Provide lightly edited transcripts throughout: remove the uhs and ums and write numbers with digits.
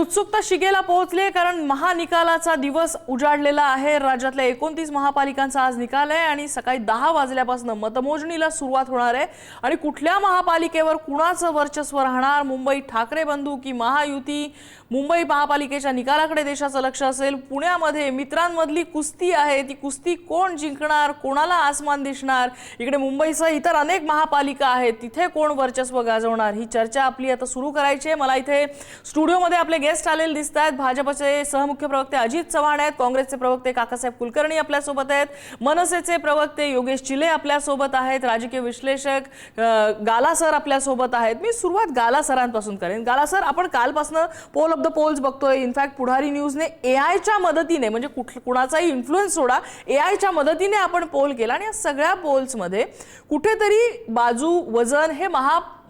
उत्सुकता शिगेला पोहोचली कारण महानिकालाचा दिवस उजाडलेला आहे। राज्यातल्या 29 महापालिकांचा आज निकाल आहे आणि सकाळी 10 वाजल्यापासून मतमोजणीला सुरुवात होणार आहे। आणि कुठल्या महापालिकेवर कुणाचं वर्चस्व राहणार, मुंबई ठाकरे बंधू की महायुती, मुंबई महापालिकेच्या निकालाकडे देशाचं लक्ष असेल। पुण्यामध्ये मित्रांमधली कुस्ती आहे, ती कुस्ती कोण जिंकणार, कोणाला आसमान दिसणार। इकडे मुंबईसह इतर अनेक महापालिका आहेत, तिथे कोण वर्चस्व गाजवणार, ही चर्चा आपली आता सुरू करायची आहे। मला इथे स्टुडिओमध्ये आपले गेस्ट आलेले दिसत आहेत। भाजपचे सहमुख्य प्रवक्ते अजित चव्हाण आहेत, काँग्रेसचे प्रवक्ते काकासाहेब कुलकर्णी आपल्या सोबत आहेत, मनसेचे प्रवक्ते योगेश चिले आपल्या सोबत आहेत, राजकीय विश्लेषक गाला सर आपल्या सोबत आहेत। मी सुरुवात गाला सरांपासून करेन। गाला सर, आपण कालपासून पोल ऑफ द पोल्स बघतोय। इनफॅक्ट पुढारी न्यूजने एआयच्या मदतीने, म्हणजे कुणाचाही इन्फ्लुएन्स सोडा, एआयच्या मदतीने आपण पोल केला आणि या सगळ्या पोल्समध्ये कुठेतरी बाजू वजन हे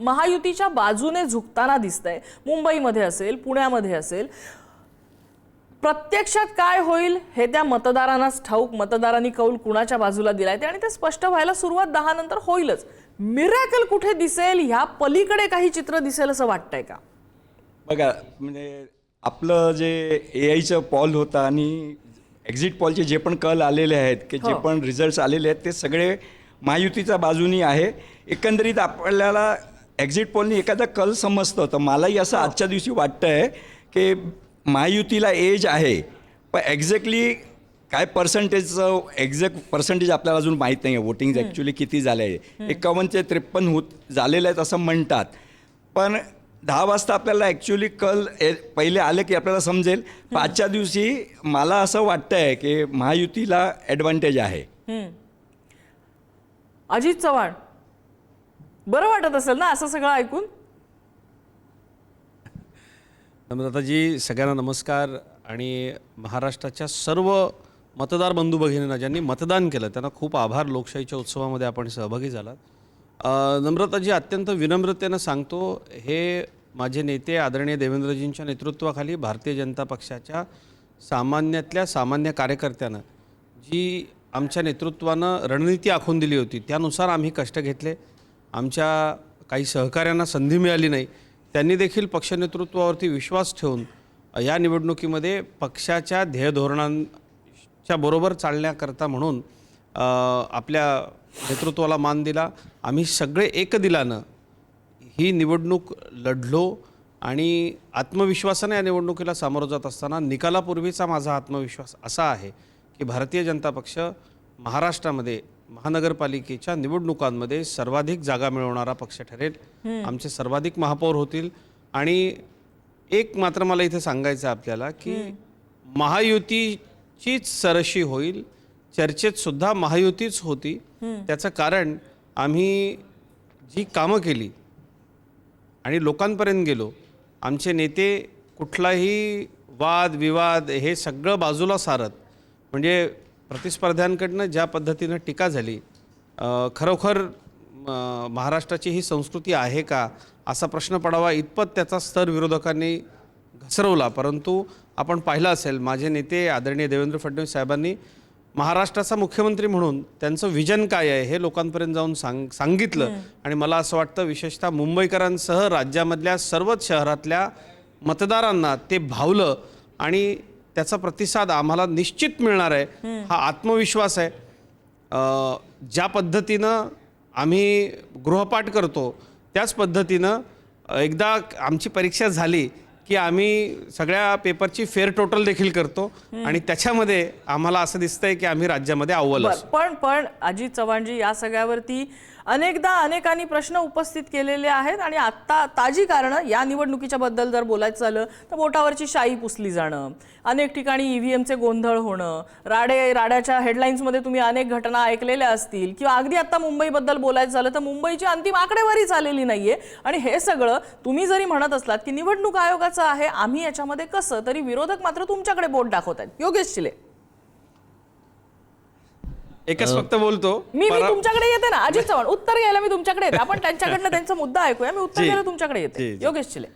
महायुतीच्या बाजूने झुकताना दिसतंय। मुंबईमध्ये असेल, पुण्यामध्ये असेल, प्रत्यक्षात काय होईल हे त्या मतदारांनाच ठाऊक। मतदारांनी कौल कुणाच्या बाजूला दिलाय ते आणि ते स्पष्ट व्हायला सुरुवात 10 नंतर होईलच। मिरॅकल कुठे दिसेल, ह्या पलीकडे काही चित्र दिसेल असं वाटतंय का? बघा, म्हणजे आपलं जे एआयचं पॉल होता आणि एक्झिट पॉलचे जे पण कल आलेले आहेत, की जे पण रिझल्ट्स आलेले आहेत, ते सगळे महायुतीच्या बाजूनी आहे। एकंदरीत आपल्याला एक्झिट पॉलनी एखादा कल समजतं, तर मलाही असं आजच्या दिवशी वाटतं आहे की महायुतीला एज आहे, पण एक्झॅक्टली काय पर्सेंटेजचं एक्झॅक्ट पर्सेंटेज आपल्याला अजून माहीत नाही आहे। वोटिंग ॲक्च्युली किती झाले आहे, 51 ते 53 झालेले आहेत असं म्हणतात, पण 10 वाजता आपल्याला ॲक्च्युली कल पहिले आले की आपल्याला समजेल। पण आजच्या दिवशी मला असं वाटतं आहे की महायुतीला ॲडव्हान्टेज आहे। अजित चव्हाण, बरं वाटत असेल ना असं सगळं ऐकून? नम्रताजी, सगळ्यांना नमस्कार। आणि महाराष्ट्राच्या सर्व मतदार बंधू भगिनींना ज्यांनी मतदान केलं त्यांना खूप आभार। लोकशाहीच्या उत्सवामध्ये आपण सहभागी झालात। नम्रताजी, अत्यंत विनम्रतेनं सांगतो, हे माझे नेते आदरणीय देवेंद्रजींच्या नेतृत्वाखाली भारतीय जनता पक्षाच्या सामान्यातल्या सामान्य कार्यकर्त्यानं जी आमच्या नेतृत्वानं रणनीती आखून दिली होती, त्यानुसार आम्ही कष्ट घेतले। आमच्या काही सहकाऱ्यांना संधी मिळाली नाही, त्यांनी देखील पक्ष नेतृत्वावरती विश्वास ठेवून या निवडणुकीमध्ये पक्षाच्या ध्येयधोरणांच्या बरोबर चालण्याकरता म्हणून आपल्या नेतृत्वाला मान दिला। आम्ही सगळे एकदिलानं ही निवडणूक लढलो आणि आत्मविश्वासाने या निवडणुकीला सामोरं जात असताना निकालापूर्वीचा माझा आत्मविश्वास असा आहे की भारतीय जनता पक्ष महाराष्ट्रामध्ये महानगरपालिकेच्या निवडणुकांमध्ये सर्वाधिक जागा मिळवणारा पक्ष ठरेल। आमचे सर्वाधिक महापौर होतील। आणि एक मात्र मला इथे सांगायचं आहे आपल्याला की महायुतीचीच सरशी होईल, चर्चेत सुद्धा महायुतीच होती। त्याचं कारण आम्ही जी कामं केली आणि लोकांपर्यंत गेलो, आमचे नेते कुठलाही वाद विवाद हे सगळं बाजूला सारत, म्हणजे प्रतिस्पर्ध्यांकडनं ज्या पद्धतीनं टीका झाली, खरोखर महाराष्ट्राची ही संस्कृती आहे का असा प्रश्न पडावा इतपत त्याचा स्तर विरोधकांनी घसरवला। परंतु आपण पाहिलं असेल, माझे नेते आदरणीय देवेंद्र फडणवीस साहेबांनी महाराष्ट्राचा मुख्यमंत्री म्हणून त्यांचं विजन काय आहे हे लोकांपर्यंत जाऊन सांगितलं। आणि मला असं वाटतं विशेषतः मुंबईकरांसह राज्यामधल्या सर्वच शहरातल्या मतदारांना ते भावलं आणि त्याचा प्रतिसाद आम्हाला निश्चित मिळणार आहे, हा आत्मविश्वास आहे। ज्या पद्धतीनं आम्ही गृहपाठ करतो त्याच पद्धतीनं एकदा आमची परीक्षा झाली की आम्ही सगळ्या पेपरची फेअर टोटल देखील करतो आणि त्याच्यामध्ये आम्हाला असं दिसतंय की आम्ही राज्यामध्ये अव्वल असू। पण अजित चव्हाणजी, या सगळ्यावरती अनेकदा अनेकांनी प्रश्न उपस्थित केलेले आहेत आणि आता ताजी कारणं या निवडणुकीच्या बद्दल जर बोलायचं झालं तर बोटावरची शाई पुसली जाणं, अनेक ठिकाणी ईव्हीएमचे गोंधळ होणं, राड्याच्या हेडलाईन्समध्ये तुम्ही अनेक घटना ऐकलेल्या असतील, किंवा अगदी आता मुंबईबद्दल बोलायचं झालं तर मुंबईची अंतिम आकडेवारीच आलेली नाहीये। आणि हे सगळं तुम्ही जरी म्हणत असलात की निवडणूक आयोगाचं आहे, आम्ही याच्यामध्ये कसं, तरी विरोधक मात्र तुमच्याकडे बोट दाखवत आहेत। योगेश चिले, एकच फक्त बोलतो, मी तुमच्याकडे येते ना अजित चव्हाण, उत्तर घ्यायला मी तुमच्याकडे येते, आपण त्यांच्याकडनं त्यांचा मुद्दा ऐकूया, मी उत्तर घ्यायला तुमच्याकडे येते। योगेश चिले,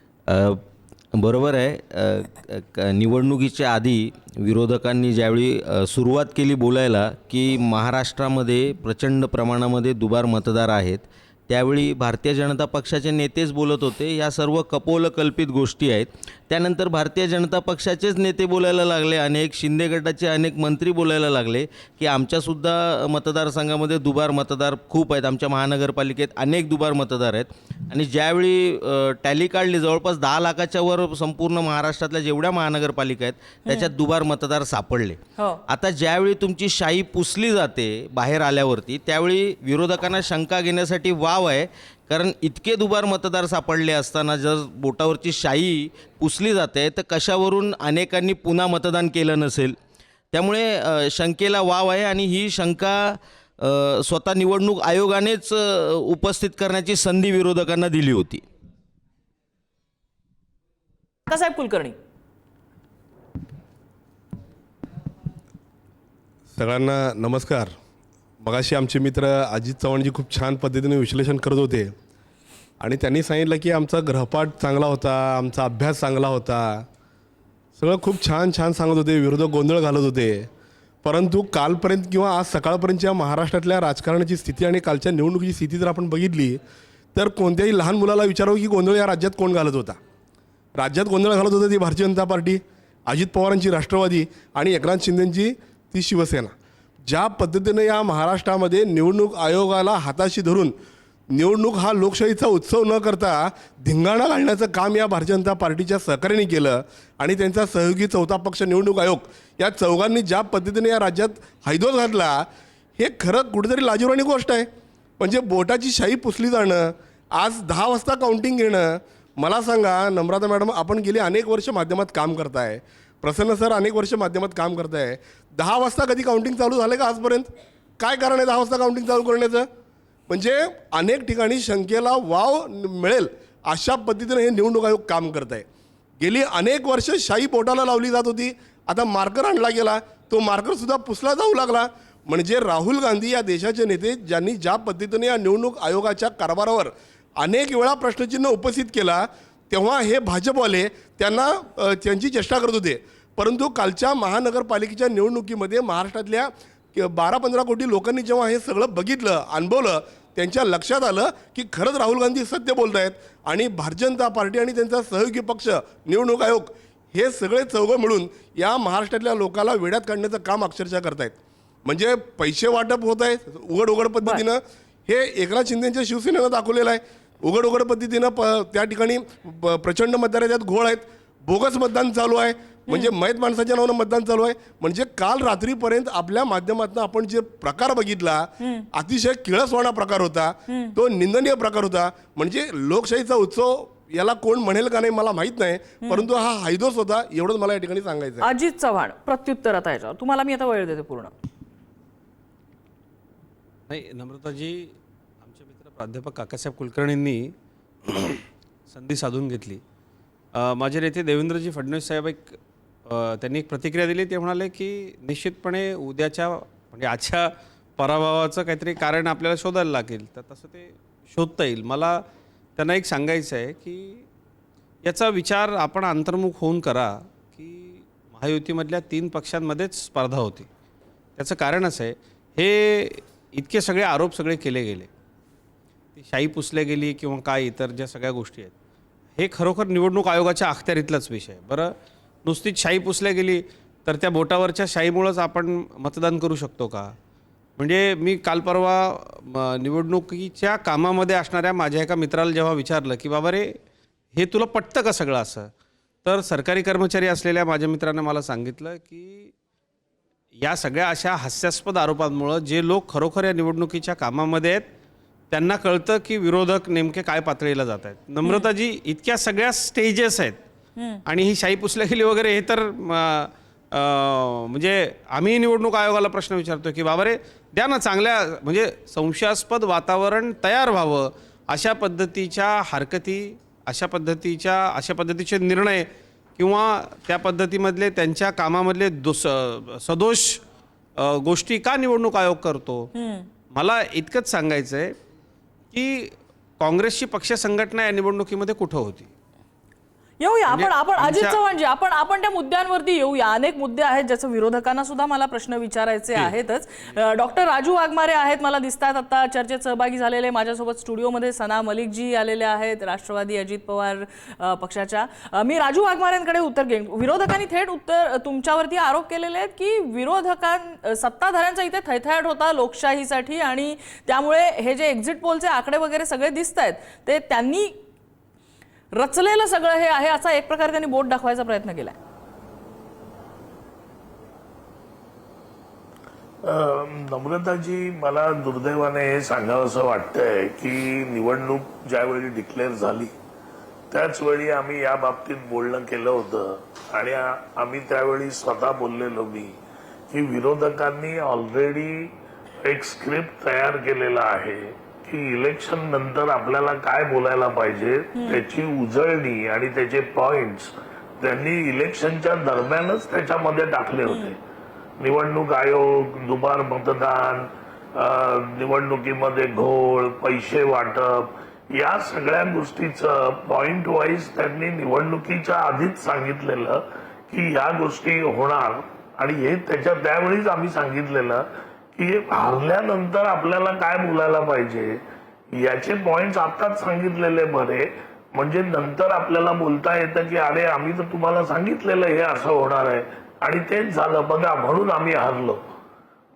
बरोबर आहे। निवडणुकीच्या आधी विरोधकांनी ज्यावेळी सुरुवात केली बोलायला की महाराष्ट्रामध्ये प्रचंड प्रमाणामध्ये दुबार मतदार आहेत, त्यावेळी भारतीय जनता पक्षाचे नेतेच बोलत होते. या सर्व कपोलकल्पित गोष्टी आहेत. त्यानंतर भारतीय जनता पक्षाचेच नेते बोलायला लागले, अनेक शिंदे गटाचे अनेक मंत्री बोलायला लागले की आमच्यासुद्धा मतदारसंघामध्ये दुबार मतदार खूप आहेत, आमच्या महानगरपालिकेत अनेक दुबार मतदार आहेत. आणि ज्यावेळी टॅली काढली जवळपास 10 लाखाच्या वर संपूर्ण महाराष्ट्रातल्या जेवढ्या महानगरपालिका आहेत त्याच्यात दुबार मतदार सापडले. हो. आता ज्यावेळी तुमची शाई पुसली जाते बाहेर आल्यावरती, त्यावेळी विरोधकांना शंका घेण्यासाठी वाव आहे. कारण इतके दुबार मतदार सापडले असताना जर बोटावरची शाई पुसली जाते तर कशावरून अनेकांनी पुन्हा मतदान केलं नसेल. त्यामुळे शंकेला वाव आहे आणि ही शंका स्वतः निवडणूक आयोगानेच उपस्थित करण्याची संधी विरोधकांना दिली होती. काकासाहेब कुलकर्णी. सगळ्यांना नमस्कार. मगाशी आमचे मित्र अजित चव्हाणजी खूप छान पद्धतीने विश्लेषण करत होते आणि त्यांनी सांगितलं की आमचा गृहपाठ चांगला होता, आमचा अभ्यास चांगला होता, सगळं खूप छान छान सांगत होते, विरोधक गोंधळ घालत होते. परंतु कालपर्यंत किंवा आज सकाळपर्यंतच्या महाराष्ट्रातल्या राजकारणाची स्थिती आणि कालच्या निवडणुकीची स्थिती जर आपण बघितली तर कोणत्याही लहान मुलाला विचारावं की गोंधळ या राज्यात कोण घालत होता. राज्यात गोंधळ घालत होतं ती भारतीय जनता पार्टी, अजित पवारांची राष्ट्रवादी आणि एकनाथ शिंदेंची ती शिवसेना. ज्या पद्धतीने या महाराष्ट्रामध्ये निवडणूक आयोगाला हाताशी धरून निवडणूक हा लोकशाहीचा उत्सव न करता धिंगाणा घालण्याचं काम या भारतीय जनता पार्टीच्या सहकार्याने केलं आणि त्यांचा सहयोगी चौथा पक्ष निवडणूक आयोग या चौघांनी ज्या पद्धतीने या राज्यात हैदोस घातला, हे खरं कुठेतरी लाजिरवाणी गोष्ट आहे. म्हणजे बोटाची शाई पुसली जाणं, आज 10 वाजता काउंटिंग घेणं. मला सांगा नम्रता मॅडम, आपण गेली अनेक वर्ष माध्यमात काम करताय, प्रसन्न सर अनेक वर्ष माध्यमात काम करताय, 10 वाजता कधी काउंटिंग चालू झालं का आजपर्यंत? काय कारण आहे 10 वाजता काउंटिंग चालू करण्याचं? म्हणजे अनेक ठिकाणी शंकेला वाव मिळेल अशा पद्धतीने हे निवडणूक आयोग काम करत आहे. गेली अनेक वर्ष शाई बोटाला लावली जात होती, आता मार्कर आणला गेला, तो मार्करसुद्धा पुसला जाऊ लागला. म्हणजे राहुल गांधी या देशाचे नेते ज्यांनी ज्या पद्धतीने या निवडणूक आयोगाच्या कारभारावर अनेक वेळा प्रश्नचिन्ह उपस्थित केला, तेव्हा हे भाजपवाले त्यांना त्यांची चेष्टा करत होते. परंतु कालच्या महानगरपालिकेच्या निवडणुकीमध्ये महाराष्ट्रातल्या 12-15 कोटी लोकांनी जेव्हा हे सगळं बघितलं, अनुभवलं, त्यांच्या लक्षात आलं की खरंच राहुल गांधी सत्य बोलत आहेत आणि भारतीय जनता पार्टी आणि त्यांचा सहयोगी पक्ष निवडणूक आयोग हे सगळे चौघं मिळून या महाराष्ट्रातल्या लोकांना वेड्यात काढण्याचं काम अक्षरशः करतायत. म्हणजे पैसे वाटप होत आहेत उघड पद्धतीनं. हे एकनाथ शिंदेच्या शिवसेनेनं दाखवलेलं आहे. उघड पद्धतीनं त्या ठिकाणी प्रचंड मतदाराच्यात घोळ आहेत, बोगस मतदान चालू आहे, म्हणजे मयत माणसाच्या नावानं मतदान चालू आहे. म्हणजे काल रात्रीपर्यंत आपल्या माध्यमातून आपण जे प्रकार बघितला, अतिशय किळसवाणा प्रकार होता, तो निंदनीय प्रकार होता. म्हणजे लोकशाहीचा उत्सव याला कोण म्हणेल का नाही मला माहित नाही, परंतु हा हैदोस होता, एवढंच मला या ठिकाणी सांगायचं आहे. अजित चव्हाण प्रत्युत्तर आता याच्यावर तुम्हाला मी आता वेळ देते पूर्ण. नाही, नम्रताजी, आमचे मित्र प्राध्यापक काकासाहेब कुलकर्णींनी संधी साधून घेतली. माझे नेते देवेंद्रजी फडणवीस साहेब त्यांनी एक प्रतिक्रिया दिली. ते म्हणाले की निश्चितपणे उद्याच्या म्हणजे आजच्या पराभवाचं काहीतरी कारण आपल्याला शोधायला लागेल, तर तसं ते शोधता येईल. मला त्यांना एक सांगायचं आहे की याचा विचार आपण अंतर्मुख होऊन करा की महायुतीमधल्या 3 पक्षांमध्येच स्पर्धा होती. त्याचं कारण असं आहे, हे इतके सगळे आरोप सगळे केले गेले, ती शाई पुसले गेली किंवा काय इतर ज्या सगळ्या गोष्टी आहेत, हे खरोखर निवडणूक आयोगाच्या अखत्यारीतलाच विषय आहे. बरं, नुसतीच शाई पुसल्या गेली तर त्या बोटावरच्या शाईमुळंच आपण मतदान करू शकतो का? म्हणजे मी काल परवा निवडणुकीच्या कामामध्ये असणाऱ्या माझ्या एका मित्राला जेव्हा विचारलं की बाबा रे, हे तुला पटतं का सगळं असं, तर सरकारी कर्मचारी असलेल्या माझ्या मित्रानं मला सांगितलं की या सगळ्या अशा हास्यास्पद आरोपांमुळं जे लोक खरोखर या निवडणुकीच्या कामामध्ये आहेत त्यांना कळतं की विरोधक नेमके काय पातळीला जात आहेत. नम्रताजी, इतक्या सगळ्या स्टेजेस आहेत आणि ही शाई पुसल्या गेली वगैरे, हे तर म्हणजे आम्ही निवडणूक आयोगाला प्रश्न विचारतो की बाबा रे, द्या ना चांगल्या, म्हणजे संशयास्पद वातावरण तयार व्हावं, अशा पद्धतीच्या हरकती, अशा पद्धतीचे निर्णय किंवा त्या पद्धतीमधले त्यांच्या कामामधले सदोष गोष्टी का निवडणूक आयोग करतो? मला इतकंच सांगायचं आहे की काँग्रेसची पक्ष संघटना या निवडणुकीमध्ये कुठं होती? येऊया आपण म्हणजे अजित आमच्या- चव्हाणजी आपण त्या मुद्द्यांवरती येऊया. अनेक मुद्दे आहेत ज्याचं विरोधकांना सुद्धा मला प्रश्न विचारायचे आहेतच. डॉक्टर राजू वाघमारे आहेत, मला दिसतात आता चर्चेत सहभागी झालेले. माझ्यासोबत स्टुडिओमध्ये सना मलिकजी आलेले आहेत, राष्ट्रवादी अजित पवार पक्षाच्या. मी राजू वाघमारेंकडे उत्तर घेईन. विरोधकांनी थेट उत्तर तुमच्यावरती आरोप केलेले आहेत की सत्ताधाऱ्यांचा इथे थैथयाट होता लोकशाहीसाठी आणि त्यामुळे हे जे एक्झिट पोलचे आकडे वगैरे सगळे दिसत आहेत ते त्यांनी रचलेलं सगळं हे आहे, असा एक प्रकारे त्यांनी बोट दाखवायचा प्रयत्न केलाय. नम्रताजी, मला दुर्दैवाने हे सांगावंसं वाटतंय की निवडणूक ज्यावेळी डिक्लेअर झाली त्याच वेळी आम्ही या बाबतीत बोलणं केलं होतं आणि आम्ही त्यावेळी स्वतः बोललेलो मी की विरोधकांनी ऑलरेडी एक स्क्रिप्ट तयार केलेला आहे की इलेक्शन नंतर आपल्याला काय बोलायला पाहिजे त्याची उजळणी आणि त्याचे पॉइंट्स त्यांनी इलेक्शनच्या दरम्यानच त्याच्यामध्ये टाकले होते. निवडणूक आयोग, दुबार मतदान, निवडणुकीमध्ये घोळ, पैसे वाटप, या सगळ्या गोष्टीचं पॉइंट वाईज त्यांनी निवडणुकीच्या आधीच सांगितलेलं की या गोष्टी होणार आणि हे त्यावेळीच आम्ही सांगितलेलं की हारल्यानंतर आपल्याला काय बोलायला पाहिजे याचे पॉइंट्स आताच सांगितलेले बरे, म्हणजे नंतर आपल्याला बोलता येतं की अरे आम्ही तर तुम्हाला सांगितलेलं हे असं होणार आहे आणि तेच झालं बघा म्हणून आम्ही हारलो.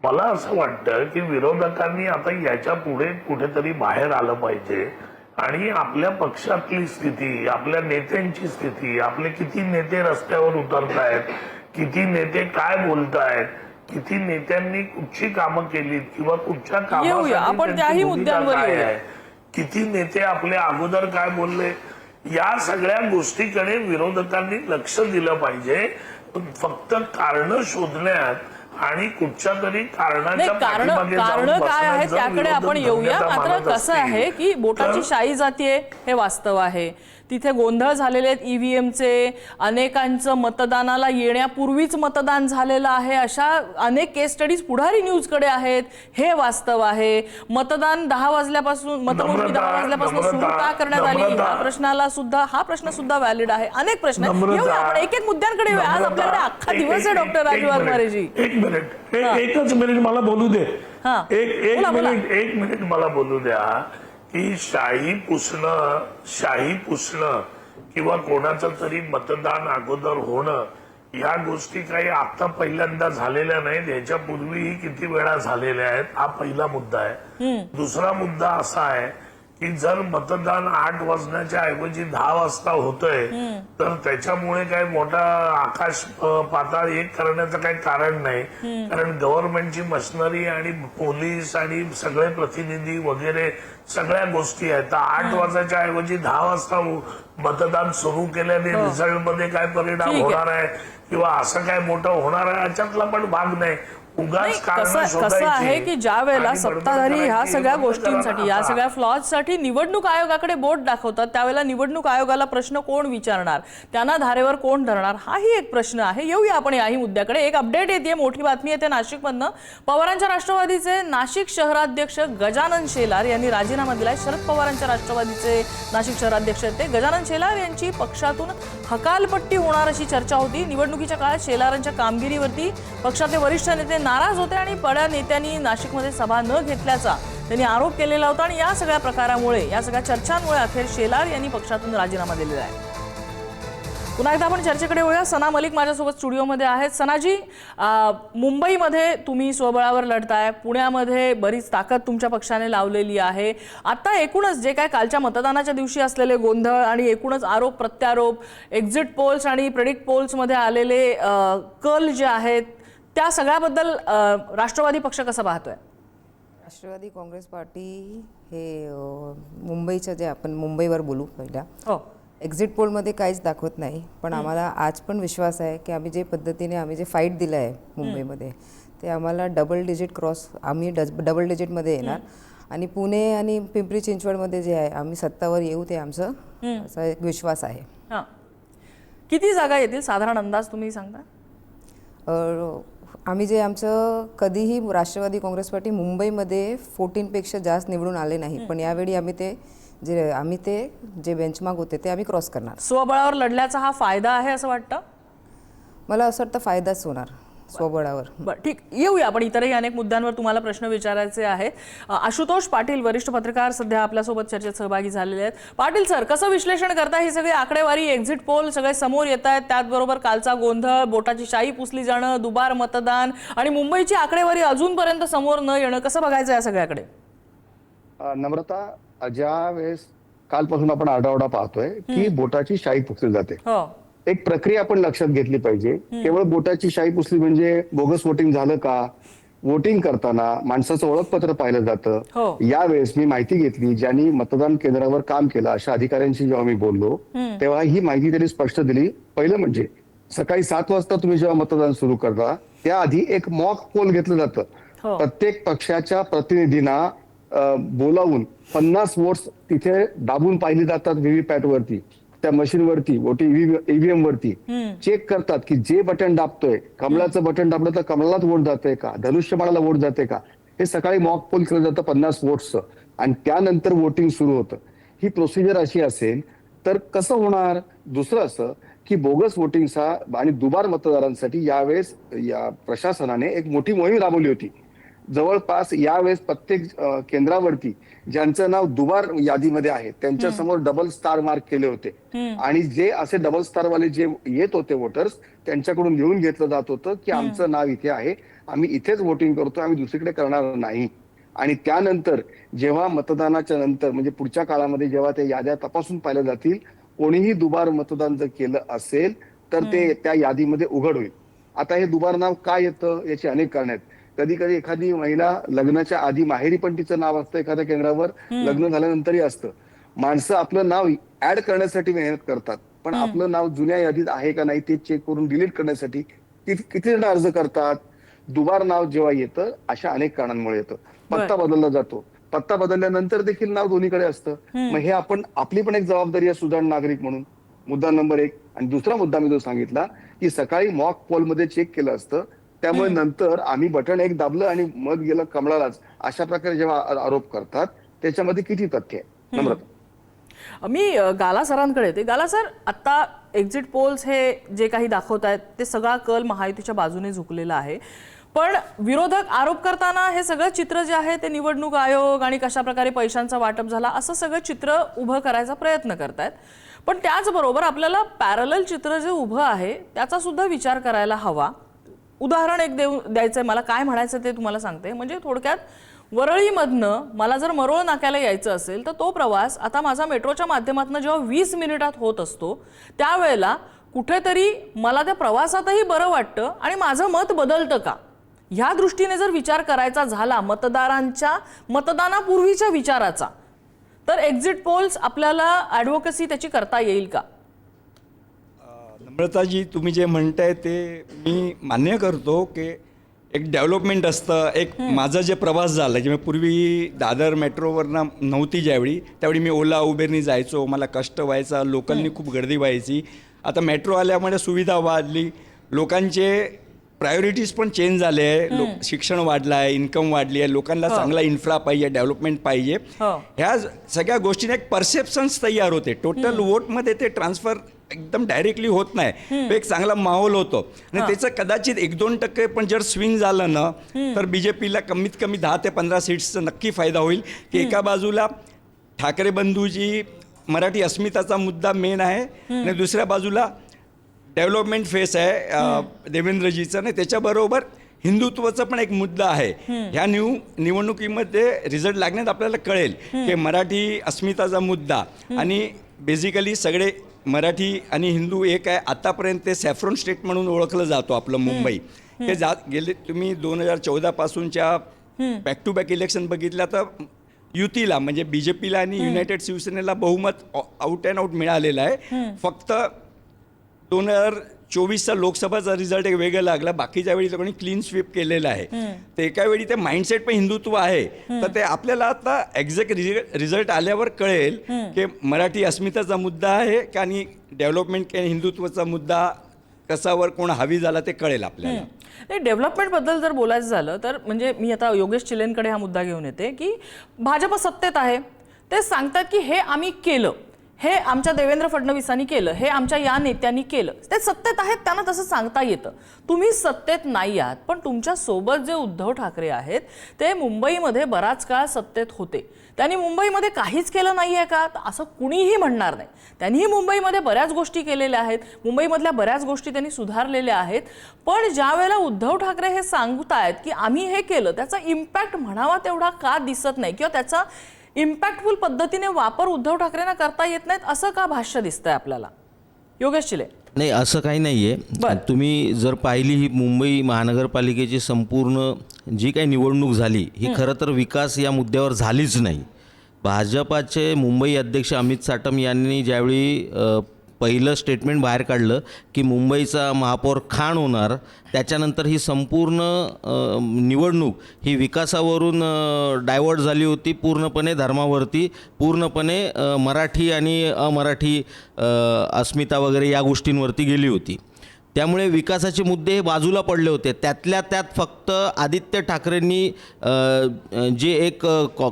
मला असं वाटतं की विरोधकांनी आता याच्या पुढे कुठेतरी बाहेर आलं पाहिजे आणि आपल्या पक्षातली स्थिती, आपल्या नेत्यांची स्थिती, आपले किती नेते रस्त्यावर उतरतायत, किती नेते काय बोलतायत, किती नेत्यांनी कुठची कामं केलीत किंवा कुठच्या येऊया, आपण कामासाठी त्याही त्यांची भूमिका मुद्द्यांवर काय येऊया. आहे, किती नेते आपले अगोदर काय बोलले, या सगळ्या गोष्टीकडे विरोधकांनी लक्ष दिलं पाहिजे. फक्त कारण शोधण्यात आणि कुठच्या तरी कारणाच्या पाठीमागे जाऊन कारण काय बसण्यात आहे जर त्याकडे विरोधक आपण येऊया. धन्यता मात्र मानत कसं आहे असतील, की बोटाची तर शाई जातीये हे वास्तव आहे. तिथे गोंधळ झालेले आहेत ईव्हीएमचे, अनेकांचं मतदानाला येण्यापूर्वीच मतदान झालेलं आहे, अशा अनेक केस स्टडीज पुढारी न्यूजकडे आहेत, हे वास्तव आहे. मतदान 10 वाजल्यापासून, मतमोजणी 10 वाजल्यापासून सुरू का करण्यात आली हा प्रश्न सुद्धा व्हॅलिड आहे. अनेक प्रश्न येऊया, आपण एक एक मुद्द्यांकडे येऊया. आज आपल्याकडे अख्खा दिवस आहे डॉक्टर राजू वाघमारेजी. एकच मिनिट मला बोलू दे. हा. एक बोला. मिनिट मला बोलू द्या की शाही पुसणं किंवा कोणाचं तरी मतदान अगोदर होणं या गोष्टी काही आता पहिल्यांदा झालेल्या नाहीत, ह्याच्यापूर्वीही किती वेळा झालेल्या आहेत. हा पहिला मुद्दा आहे. दुसरा मुद्दा असा आहे की जर मतदान 8 वाजण्याच्या ऐवजी 10 वाजता होतंय तर त्याच्यामुळे काही मोठा आकाश पाताळ एक करण्याचं काही कारण नाही, कारण गव्हर्नमेंटची मशिनरी आणि पोलीस आणि सगळे प्रतिनिधी वगैरे सगळ्या गोष्टी आहेत. 8 वाजायच्या ऐवजी 10 वाजता मतदान सुरू केल्याने रिझल्ट मध्ये काय परिणाम होणार आहे किंवा असं काय मोठं होणार आहे याच्यातला पण भाग नाही. कसं आहे की ज्या वेळेला सत्ताधारी ह्या सगळ्या गोष्टींसाठी, या सगळ्या फ्लॉजसाठी निवडणूक आयोगाकडे बोट दाखवतात, त्यावेळेला निवडणूक आयोगाला प्रश्न कोण विचारणार, त्यांना धारेवर कोण धरणार, हाही एक प्रश्न आहे. येऊया आपण याही मुद्द्याकडे. एक अपडेट येते, मोठी बातमी येते नाशिकमधनं. पवारांच्या राष्ट्रवादीचे नाशिक शहराध्यक्ष गजानन शेलार यांनी राजीनामा दिलाय. शरद पवारांच्या राष्ट्रवादीचे नाशिक शहराध्यक्ष ते गजानन शेलार यांची पक्षातून हकालपट्टी होणार अशी चर्चा होती. निवडणुकीच्या काळात शेलारांच्या कामगिरीवरती पक्षाचे वरिष्ठ नेते नाराज होते आणि बड्या नेत्यांनी नाशिकमध्ये सभा न घेतल्याचा त्यांनी आरोप केलेला होता आणि या सगळ्या प्रकारामुळे, या सगळ्या चर्चांमुळे अखेर शेलार यांनी पक्षातून राजीनामा दिलेला आहे. पुन्हा एकदा आपण चर्चेकडे येऊया. सना मलिक माझ्यासोबत स्टुडिओमध्ये आहेत. सनाजी, मुंबईमध्ये तुम्ही स्वबळावर लढताय, पुण्यामध्ये बरीच ताकद तुमच्या पक्षाने लावलेली आहे. आता एकूणच जे काय कालच्या मतदानाच्या दिवशी असलेले गोंधळ आणि एकूणच आरोप प्रत्यारोप, एक्झिट पोल्स आणि प्रेडिक्ट पोल्समध्ये आलेले कल जे आहेत, त्या सगळ्याबद्दल राष्ट्रवादी पक्ष कसा पाहतोय? राष्ट्रवादी काँग्रेस पार्टी हे मुंबईचं, जे आपण मुंबईवर बोलू पहिला, हो, एक्झिट पोलमध्ये काहीच दाखवत नाही. पण आम्हाला आज पण विश्वास आहे की आम्ही जे फाईट दिलं आहे मुंबईमध्ये ते आम्हाला डबल डबल डिजिटमध्ये येणार आणि पुणे आणि पिंपरी चिंचवडमध्ये जे आहे आम्ही सत्तावर येऊ, ते आमचं असा एक विश्वास आहे. हां, किती जागा येतील साधारण अंदाज तुम्ही सांगता? आम्ही जे आमचं कधीही राष्ट्रवादी काँग्रेस पार्टी मुंबईमध्ये 14पेक्षा जास्त निवडून आले नाही, पण यावेळी आम्ही ते जे आम्ही ते जे बेंचमार्क होते ते आम्ही क्रॉस करणार. स्वबळावर लढल्याचा हा फायदा आहे असं वाटतं? मला असं वाटतं फायदाच होणार स्वबळावर. बरं, ठीक, येऊया आपण इतरही अनेक मुद्द्यांवर तुम्हाला प्रश्न विचारायचे आहेत. आशुतोष पाटील वरिष्ठ पत्रकार सध्या आपल्यासोबत चर्चेत सहभागी झालेले आहेत. पाटील सर, कसं विश्लेषण करता ही सगळी आकडेवारी, एक्झिट पोल सगळे समोर येत आहेत, त्याचबरोबर कालचा गोंधळ, बोटाची शाई पुसली जाणं, दुबार मतदान आणि मुंबईची आकडेवारी अजूनपर्यंत समोर न येणं, कसं बघायचं या सगळ्याकडे? नम्रता, ज्या वेळेस कालपासून आपण आढावा पाहतोय की बोटाची शाई पुसली जाते, हो, एक प्रक्रिया आपण लक्षात घेतली पाहिजे. केवळ बोटाची शाई पुसली म्हणजे बोगस वोटिंग झालं का? वोटिंग करताना माणसाचं ओळखपत्र पाहिलं हो. जातं. यावेळेस मी माहिती घेतली, ज्यांनी मतदान केंद्रावर काम केलं अशा अधिकाऱ्यांशी जेव्हा मी बोललो तेव्हा ही माहिती त्यांनी स्पष्ट दिली. पहिलं म्हणजे सकाळी 7 वाजता तुम्ही जेव्हा मतदान सुरू करता त्याआधी एक मॉक पोल घेतलं जातं. हो. प्रत्येक पक्षाच्या प्रतिनिधींना बोलावून 50 वोट्स तिथे दाबून पाहिली जातात व्हीव्हीपॅट वरती, त्या मशीनवरती, ईव्हीएम वरती चेक करतात की जे बटन दाबतोय, कमळाचं बटन दाबलं तर कमळालाच वोट जाते का, धनुष्यबाणाला वोट जाते का, हे सकाळी मॉक पोल केलं जातं 50 वोट्सचं आणि त्यानंतर वोटिंग सुरू होतं. ही प्रोसिजर अशी असेल तर कसं होणार? दुसरं असं की बोगस वोटिंगचा आणि दुबार मतदारांसाठी यावेळेस या प्रशासनाने एक मोठी मोहीम राबवली होती. जवळपास यावेळेस प्रत्येक केंद्रावरती ज्यांचं नाव दुबार यादीमध्ये आहे त्यांच्या समोर डबल स्टार मार्क केले होते आणि जे असे डबल स्टार वाले जे येत होते वोटर्स त्यांच्याकडून लिहून घेतलं जात होतं की आमचं नाव इथे आहे, आम्ही इथेच वोटिंग करतो, आम्ही दुसरीकडे करणार नाही. आणि त्यानंतर जेव्हा मतदानाच्या नंतर म्हणजे पुढच्या काळामध्ये जेव्हा त्या याद्या तपासून पाहिल्या जातील, कोणीही दुबार मतदान जर केलं असेल तर ते त्या यादीमध्ये उघड होईल. आता हे दुबार नाव का येतं याची अनेक कारण आहेत. कधी कधी एखादी महिला लग्नाच्या आधी माहेरी पण तिचं नाव असतं, एखाद्या केंद्रावर लग्न झाल्यानंतरही असतं. माणसं आपलं नाव ऍड करण्यासाठी मेहनत करतात, पण आपलं नाव जुन्या यादीत आहे का नाही ते चेक करून डिलीट करण्यासाठी किती जण अर्ज करतात. दुबार नाव जेव्हा येतं अशा अनेक कारणांमुळे येतं. पत्ता बदलला जातो, पत्ता बदलल्यानंतर देखील नाव दोन्हीकडे असतं. मग हे आपण आपली पण एक जबाबदारी आहे सुजाण नागरिक म्हणून, मुद्दा नंबर 1. आणि दुसरा मुद्दा मी जो सांगितला की सकाळी मॉक पोल मध्ये चेक केलं असतं, त्यामुळे नंतर आम्ही बटन एक दाबलं आणि मत गेलं कमळालाच, अशा प्रकारे जेव्हा आरोप करतात त्याच्यामध्ये किती तथ्य आहे? नम्रता, मी गाला सरांकडे येते. गाला सर, आता एक्झिट पोल्स हे जे काही दाखवत आहेत ते सगळा कल महायुतीच्या बाजूने झुकलेला आहे, पण विरोधक आरोप करताना हे सगळं चित्र जे आहे ते निवडणूक आयोग आणि कशा प्रकारे पैशांचा वाटप झाला असं सगळं चित्र उभं करायचा प्रयत्न करतायत. पण त्याचबरोबर आपल्याला पॅरलल चित्र जे उभं आहे त्याचा सुद्धा विचार करायला हवा. उदाहरण एक द्यायचंय मला, काय म्हणायचं ते तुम्हाला सांगते. म्हणजे थोडक्यात वरळीमधनं मला जर मरोळ नाक्याला यायचं असेल तर तो प्रवास आता माझा मेट्रोच्या माध्यमातून जेव्हा 20 मिनिटात होत असतो त्यावेळेला कुठेतरी मला त्या प्रवासातही बरं वाटतं आणि माझं मत बदलतं का, ह्या दृष्टीने जर विचार करायचा झाला मतदारांच्या मतदानापूर्वीच्या विचाराचा, तर एक्झिट पोल्स आपल्याला ॲडव्होकसी त्याची करता येईल का? नम्रताजी, तुम्ही जे म्हणताय ते मी मान्य करतो की एक डेव्हलपमेंट असतं. एक माझा जे प्रवास झाला की मी पूर्वी दादर मेट्रोवरनं नव्हती ज्यावेळी, त्यावेळी मी ओला उबेरनी जायचो, मला कष्ट व्हायचा, लोकलनी खूप गर्दी व्हायची. आता मेट्रो आल्यामुळे सुविधा वाढली, लोकांचे प्रायोरिटीज पण चेंज झाले आहे, शिक्षण वाढलं आहे, इन्कम वाढली आहे, लोकांना चांगला इन्फ्रा पाहिजे, डेव्हलपमेंट पाहिजे. ह्या सगळ्या गोष्टीने एक परसेप्शन्स तयार होते. टोटल वोटमध्ये ते ट्रान्सफर एकदम डायरेक्टली होत नाही, एक चांगला माहोल होतो आणि त्याचं कदाचित 1-2% पण जर स्विंग झालं ना तर बीजेपीला कमीत कमी 10 ते 15 सीट्सचा नक्की फायदा होईल. की एका बाजूला ठाकरे बंधूजी मराठी अस्मिताचा मुद्दा मेन आहे आणि दुसऱ्या बाजूला डेव्हलपमेंट फेस आहे देवेंद्रजीचा, आणि त्याच्याबरोबर हिंदुत्वाचा पण एक मुद्दा आहे. ह्या निवडणुकीमध्ये रिझल्ट लागण्यात आपल्याला कळेल की मराठी अस्मिताचा मुद्दा आणि बेसिकली सगळे मराठी आणि हिंदू एक आहे. आतापर्यंत ते सॅफ्रॉन स्टेट म्हणून ओळखलं जातो आपलं मुंबई. ते गेले तुम्ही 2014 पासूनच्या बॅक टू बॅक इलेक्शन बघितल्या तर युतीला म्हणजे बीजेपीला आणि युनायटेड शिवसेनेला बहुमत आउट अँड आउट मिळालेलं आहे. फक्त 2024चा लोकसभाचा रिझल्ट एक वेगळा लागला, बाकीच्या वेळी लोकांनी क्लीन स्वीप केलेलं आहे. तर एका वेळी ते माइंडसेट पण हिंदुत्व आहे, तर ते आपल्याला आता एक्झॅक्ट रिझल्ट आल्यावर कळेल की मराठी अस्मिताचा मुद्दा आहे का आणि डेव्हलपमेंट हिंदुत्वाचा मुद्दा कसावर कोण हवी झाला ते कळेल आपल्याला. डेव्हलपमेंटबद्दल जर बोलायचं झालं तर म्हणजे मी आता योगेश चिलेंकडे हा मुद्दा घेऊन येते की भाजप सत्तेत आहे, ते सांगतात की हे आम्ही केलं, हे आमच्या देवेंद्र फडणवीसांनी केलं, हे आमच्या या नेत्यांनी केलं. ते सत्तेत आहेत, त्यांना तसं सांगता येतं. तुम्ही सत्तेत नाही आहात, पण तुमच्या सोबत जे उद्धव ठाकरे आहेत ते मुंबईमध्ये बराच काळ सत्तेत होते. त्यांनी मुंबईमध्ये काहीच केलं नाहीये का? असं कुणीही म्हणणार नाही. त्यांनीही मुंबईमध्ये बऱ्याच गोष्टी केलेल्या आहेत, मुंबईमधल्या बऱ्याच गोष्टी त्यांनी सुधारलेल्या आहेत. पण ज्या वेळेला उद्धव ठाकरे हे सांगतायत की आम्ही हे केलं, त्याचा इम्पॅक्ट म्हणावा तेवढा का दिसत नाही, किंवा त्याचा इम्पॅक्टफुल पद्धतीने वापर उद्धव ठाकरेंना करता येत नाहीत, असं का भाष्य दिसतंय आपल्याला? योगेश चिले. नाही, असं काही नाही आहे. तुम्ही जर पाहिली ही मुंबई महानगरपालिकेची संपूर्ण जी काही निवडणूक झाली ही खरं तर विकास या मुद्द्यावर झालीच नाही. भाजपाचे मुंबई अध्यक्ष अमित साटम यांनी ज्यावेळी पहिलं स्टेटमेंट बाहेर काढलं की मुंबईचा महापौर खान होणार, त्याच्यानंतर ही संपूर्ण निवडणूक ही विकासावरून डायव्हर्ट झाली होती, पूर्णपणे धर्मावरती, पूर्णपणे मराठी आणि अमराठी अस्मिता वगैरे या गोष्टींवरती गेली होती. त्यामुळे विकासाचे मुद्दे हे बाजूला पडले होते. त्यातल्या त्यात फक्त आदित्य ठाकरेंनी जे एक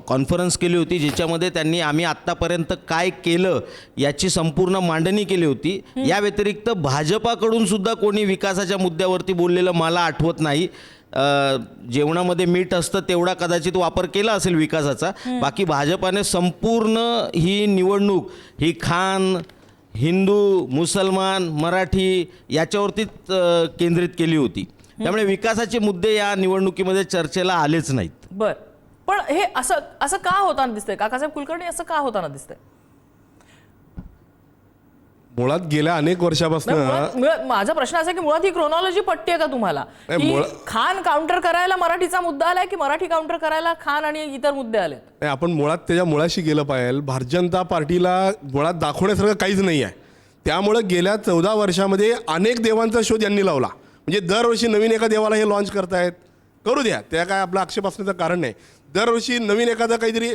कॉन्फरन्स केली होती ज्याच्यामध्ये त्यांनी आम्ही आत्तापर्यंत काय केलं याची संपूर्ण मांडणी केली होती. या व्यतिरिक्त भाजपाकडून सुद्धा कोणी विकासाच्या मुद्द्यावरती बोललेलं मला आठवत नाही. जेवणामध्ये मीठ असतं तेवढा कदाचित वापर केला असेल विकासाचा. बाकी भाजपाने संपूर्ण ही निवडणूक ही खान, हिंदू, मुसलमान, मराठी याच्यावरतीच केंद्रित केली होती. त्यामुळे विकासाचे मुद्दे या निवडणुकीमध्ये चर्चेला आलेच नाहीत. बर, पण हे असं का होताना दिसतंय? काकासाहेब कुलकर्णी, असं का होताना दिसतंय? मुळात गेल्या अनेक वर्षापासून माझा प्रश्न असा की मुळात ही क्रोनॉलॉजी पटते का तुम्हाला, की खान काउंटर करायला मराठीचा मुद्दा आलाय की मराठी काउंटर करायला खान आणि इतर मुद्दे आले? नाही, आपण मुळात त्याच्या मुळाशी गेलं पाहिजे. भारतीय जनता पार्टीला मुळात दाखवण्यासारखं काहीच नाही आहे. त्यामुळं गेल्या 14 वर्षामध्ये अनेक देवांचा शोध यांनी लावला. म्हणजे दरवर्षी नवीन एका देवाला हे लॉन्च करतायत, करू द्या, त्या काय आपला आक्षेप असण्याचं कारण नाही. दरवर्षी नवीन एखादा काहीतरी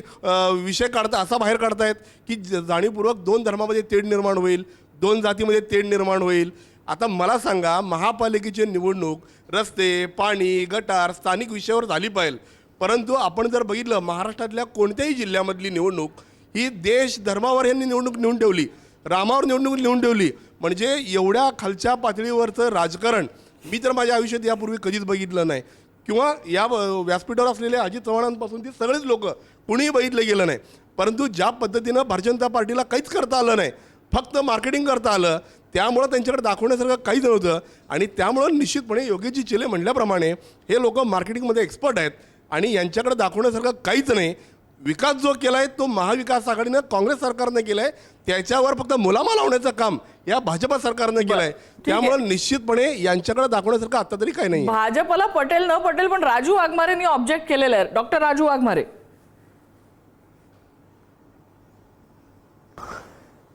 विषय असा बाहेर काढतायत की जाणीवपूर्वक 2 धर्मामध्ये तेढ निर्माण होईल, 2 जातीमध्ये तेढ निर्माण होईल. आता मला सांगा, महापालिकेची निवडणूक रस्ते, पाणी, गटार, स्थानिक विषयावर झाली पाहिजे. परंतु आपण जर बघितलं महाराष्ट्रातल्या कोणत्याही जिल्ह्यामधली निवडणूक ही देश धर्मावर यांनी निवडणूक नेऊन ठेवली, रामावर निवडणूक नेऊन ठेवली. म्हणजे एवढ्या खालच्या पातळीवरचं राजकारण मी तर माझ्या आयुष्यात यापूर्वी कधीच बघितलं नाही. किंवा या व्यासपीठावर असलेले अजित चव्हाणांपासून ती सगळेच लोक कुणीही बघितलं गेलं नाही. परंतु ज्या पद्धतीनं भारतीय जनता पार्टीला काहीच करता आलं नाही, फक्त मार्केटिंग करता आलं, त्यामुळं त्यांच्याकडे दाखवण्यासारखं काहीच नव्हतं. आणि त्यामुळं निश्चितपणे योगेशजी चिले म्हणल्याप्रमाणे हे लोक मार्केटिंगमध्ये एक्सपर्ट आहेत आणि यांच्याकडे दाखवण्यासारखं काहीच नाही. विकास जो केला आहे तो महाविकास आघाडीनं काँग्रेस सरकारनं केला आहे, त्याच्यावर फक्त मुलामा लावण्याचं काम या भाजपा सरकारनं केलं आहे. त्यामुळे निश्चितपणे यांच्याकडे दाखवण्यासारखं आता तरी काही नाही. भाजपला पटेल न पटेल पण राजू वाघमारेंनी ऑब्जेक्ट केलेलं आहे. डॉक्टर राजू वाघमारे,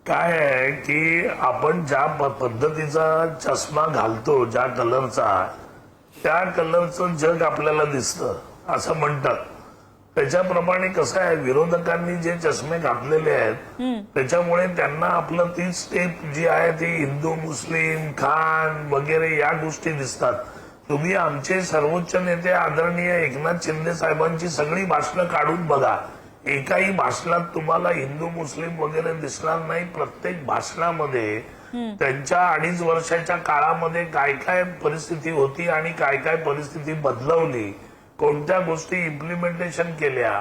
काय आहे की आपण ज्या पद्धतीचा चष्मा घालतो, ज्या कलरचा, त्या कलरचं जग आपल्याला दिसतं असं म्हणतात. त्याच्याप्रमाणे कसं आहे, विरोधकांनी जे चष्मे घातलेले आहेत त्याच्यामुळे त्यांना आपलं ती स्टेप जी आहे ती हिंदू, मुस्लिम, खान वगैरे या गोष्टी दिसतात. तुम्ही आमचे सर्वोच्च नेते आदरणीय एकनाथ शिंदे साहेबांची सगळी भाषणं काढून बघा, एकाही भाषणात तुम्हाला हिंदू, मुस्लिम वगैरे दिसणार नाही. प्रत्येक भाषणामध्ये त्यांच्या 2.5 वर्षाच्या काळामध्ये काय काय परिस्थिती होती आणि काय काय परिस्थिती बदलवली, कोणत्या गोष्टी इम्प्लिमेंटेशन केल्या,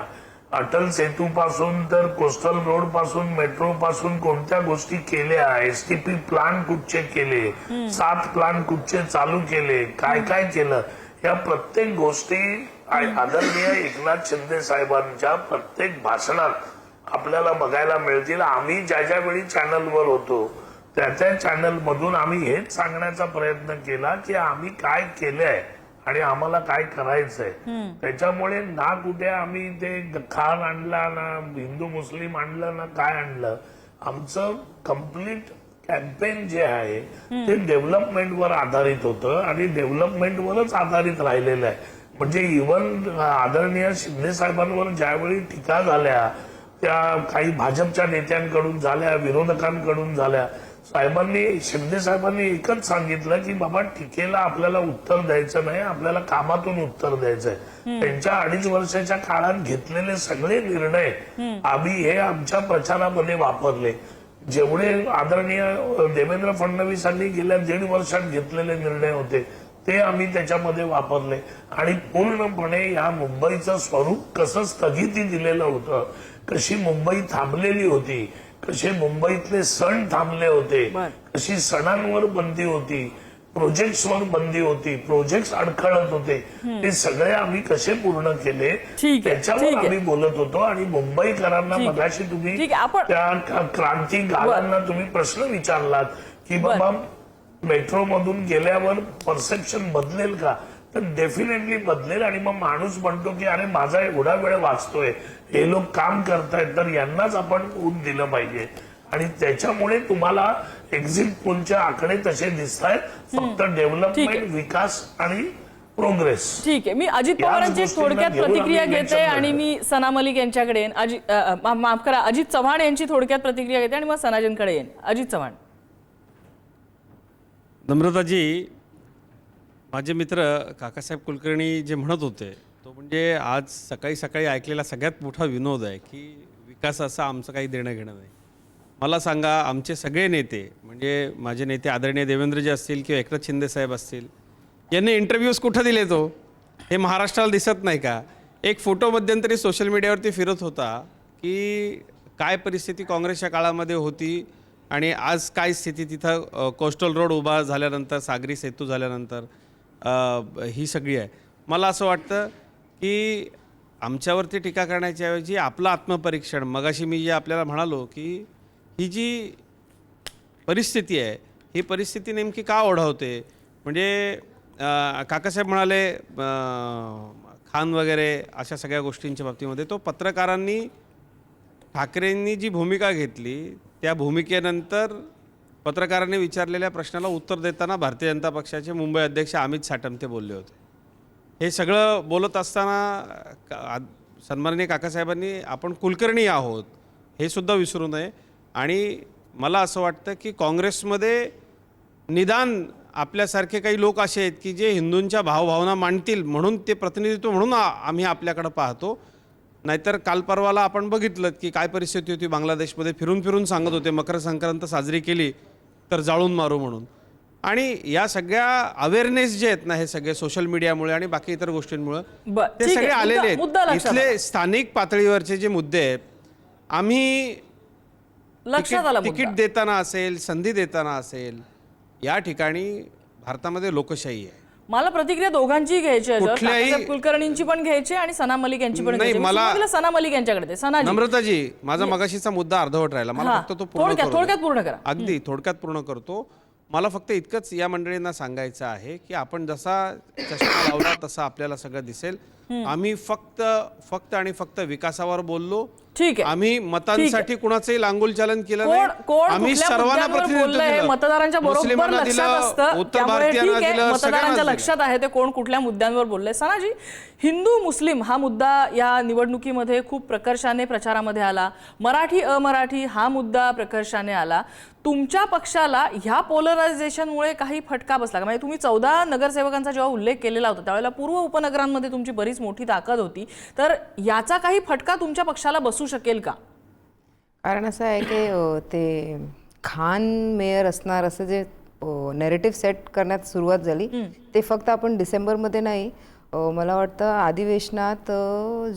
अटल सेतू पासून तर कोस्टल रोड पासून मेट्रो पासून कोणत्या गोष्टी केल्या, एसटीपी प्लान कुठचे केले, 7 प्लान कुठचे चालू केले, काय काय केलं, या प्रत्येक गोष्टी आदरणीय एकनाथ शिंदे साहेबांच्या प्रत्येक भाषणात आपल्याला बघायला मिळतील. आम्ही ज्या ज्या वेळी चॅनलवर होतो त्या त्या चॅनल मधून आम्ही हेच सांगण्याचा प्रयत्न केला की आम्ही काय केलंय आणि आम्हाला काय करायचंय. त्याच्यामुळे ना कुठे आम्ही ते खान आणला, ना हिंदू मुस्लिम आणलं, ना काय आणलं. आमचं कम्प्लीट कॅम्पेन जे आहे ते डेव्हलपमेंटवर आधारित होतं आणि डेव्हलपमेंटवरच आधारित राहिलेलं आहे. म्हणजे इव्हन आदरणीय शिंदे साहेबांवर ज्यावेळी टीका झाल्या, त्या काही भाजपच्या नेत्यांकडून झाल्या, विरोधकांकडून झाल्या, साहेबांनी, शिंदे साहेबांनी एकच सांगितलं की बाबा टीकेला आपल्याला उत्तर द्यायचं नाही, आपल्याला कामातून उत्तर द्यायचंय. त्यांच्या 2.5 वर्षाच्या काळात घेतलेले सगळे निर्णय आम्ही हे आमच्या प्रचारामध्ये वापरले. जेवढे आदरणीय देवेंद्र फडणवीसांनी गेल्या 1.5 वर्षात घेतलेले निर्णय होते ते आम्ही त्याच्यामध्ये वापरले आणि पूर्णपणे या मुंबईचं स्वरूप कसं स्थगिती दिलेलं होतं, कशी मुंबई थांबलेली होती, कसे मुंबईतले सण थांबले होते, कशी सणांवर बंदी होती, प्रोजेक्ट्सवर बंदी होती, प्रोजेक्ट अडखळत होते, हे सगळे आम्ही कसे पूर्ण केले त्याच्यावर आम्ही बोलत होतो. आणि मुंबईकरांना मगाशी तुम्ही त्या क्रांती गावांना तुम्ही प्रश्न विचारलात की बाबा मेट्रो मधून गेल्यावर परसेप्शन बदलेल का, तर डेफिनेटली बदलेल. आणि मग माणूस म्हणतो की अरे माझा एवढा वेळ वाचतोय, हे लोक काम करतायत, तर यांनाच आपण ऊत दिलं पाहिजे. आणि त्याच्यामुळे तुम्हाला एक्झिट पोलचे आकडे तसे दिसत आहेत, फक्त डेव्हलपमेंट, विकास आणि प्रोग्रेस. ठीक आहे, मी अजित पवारांची थोडक्यात प्रतिक्रिया घेते आणि मी सना मलिक यांच्याकडे येईन. माफ करा, अजित चव्हाण यांची थोडक्यात प्रतिक्रिया घेते आणि मग सनाजनकडे येईन. अजित चव्हाण. नम्रताजी, माझे मित्र काकासाहेब कुलकर्णी जे म्हणत होते तो म्हणजे आज सकाळी सकाळी ऐकलेला सगळ्यात मोठा विनोद आहे की विकासाचं आमचं काही देणं घेणं नाही. मला सांगा, आमचे सगळे नेते म्हणजे माझे नेते आदरणीय देवेंद्रजी असतील किंवा एकनाथ शिंदे साहेब असतील, यांनी इंटरव्ह्यूज कुठं दिले तो हे महाराष्ट्राला दिसत नाही का? एक फोटो मध्यंतरी सोशल मीडियावरती फिरत होता की काय परिस्थिती काँग्रेसच्या काळामध्ये होती आणि आज काय स्थिती तिथं कोस्टल रोड उभा झाल्यानंतर, सागरी सेतू झाल्यानंतर ही सगळी आहे. मला असं वाटतं की आमच्यावरती टीका करण्याच्या ऐवजी आपलं आत्मपरीक्षण, मगाशी मी जे आपल्याला म्हणालो की ही जी परिस्थिती आहे ही परिस्थिती नेमकी का ओढावते. म्हणजे काकासाहेब म्हणाले खान वगैरे अशा सगळ्या गोष्टींच्या बाबतीमध्ये तो पत्रकारांनी ठाकरेंनी जी भूमिका घेतली त्या भूमिकेनंतर पत्रकारांनी विचारलेल्या प्रश्नाला उत्तर देताना भारतीय जनता पक्षाचे मुंबई अध्यक्ष अमित साटमते बोलले होते. हे सगळं बोलत असताना सन्माननीय काकासाहेबांनी आपण कुलकर्णी आहोत हे सुद्धा विसरू नये. आणि मला असं वाटतं की काँग्रेसमध्ये निदान आपल्यासारखे काही लोक असे आहेत की जे हिंदूंच्या भावभावना मांडतील म्हणून ते प्रतिनिधित्व म्हणून आम्ही आपल्याकडं पाहतो. नाहीतर काल परवाला आपण बघितलं की काय परिस्थिती होती बांगलादेशमध्ये, फिरून फिरून सांगत होते मकर संक्रांत साजरी केली तर जाळून मारू म्हणून. आणि या सगळ्या अवेअरनेस जे आहेत ना, हे सगळे सोशल मीडियामुळे आणि बाकी इतर गोष्टींमुळे ते सगळे आलेले आहेत. इथले स्थानिक पातळीवरचे जे मुद्दे आहेत, आम्ही तिकीट देताना असेल, संधी देताना असेल, या ठिकाणी भारतामध्ये लोकशाही आहे. मला प्रतिक्रिया दोघांची घ्यायची आहे, कुलकर्णींची पण घ्यायची आणि सना मलिक यांची पण घ्यायची. मला सना मलिक यांच्याकडे. नम्रताजी, माझा मगाशीचा मुद्दा अर्धवट राहिला, मला फक्त तो थोडक्यात पूर्ण करा. अगदी थोडक्यात पूर्ण करतो. मला फक्त इतकंच या मंडळींना सांगायचं आहे की आपण जसा चष्मा लावला तसा आपल्याला सगळं दिसेल. आम्ही फक्त आणि फक्त विकासावर बोललो. ठीक आहे, आम्ही मतांसाठी कुणाचंही लांगुल चालन केलं नाही. आम्ही सर्वांना प्रतिनिधित्व मतदारांच्या बरोबर लक्षात असतं, उत्तर भारतीयांना दिलं, मतदारांच्या लक्षात आहे ते कोण कुठल्या मुद्द्यांवर बोलले. सनाजी, हिंदू मुस्लिम हा मुद्दा या निवडणुकीमध्ये खूप प्रकर्षाने प्रचारामध्ये आला. मराठी अमराठी हा मुद्दा प्रकर्षाने आला. तुमच्या पक्षाला ह्या पोलरायझेशनमुळे काही फटका बसला का? म्हणजे तुम्ही 14 नगरसेवकांचा जेव्हा उल्लेख केलेला होता त्यावेळेला पूर्व उपनगरांमध्ये तुमची बरीच मोठी ताकद होती, तर याचा काही फटका तुमच्या पक्षाला बसू शकेल का? कारण असं आहे की ते खान मेयर असणार असं जे नॅरेटिव्ह सेट करण्यात सुरुवात झाली ते फक्त आपण डिसेंबरमध्ये नाही, मला वाटतं अधिवेशनात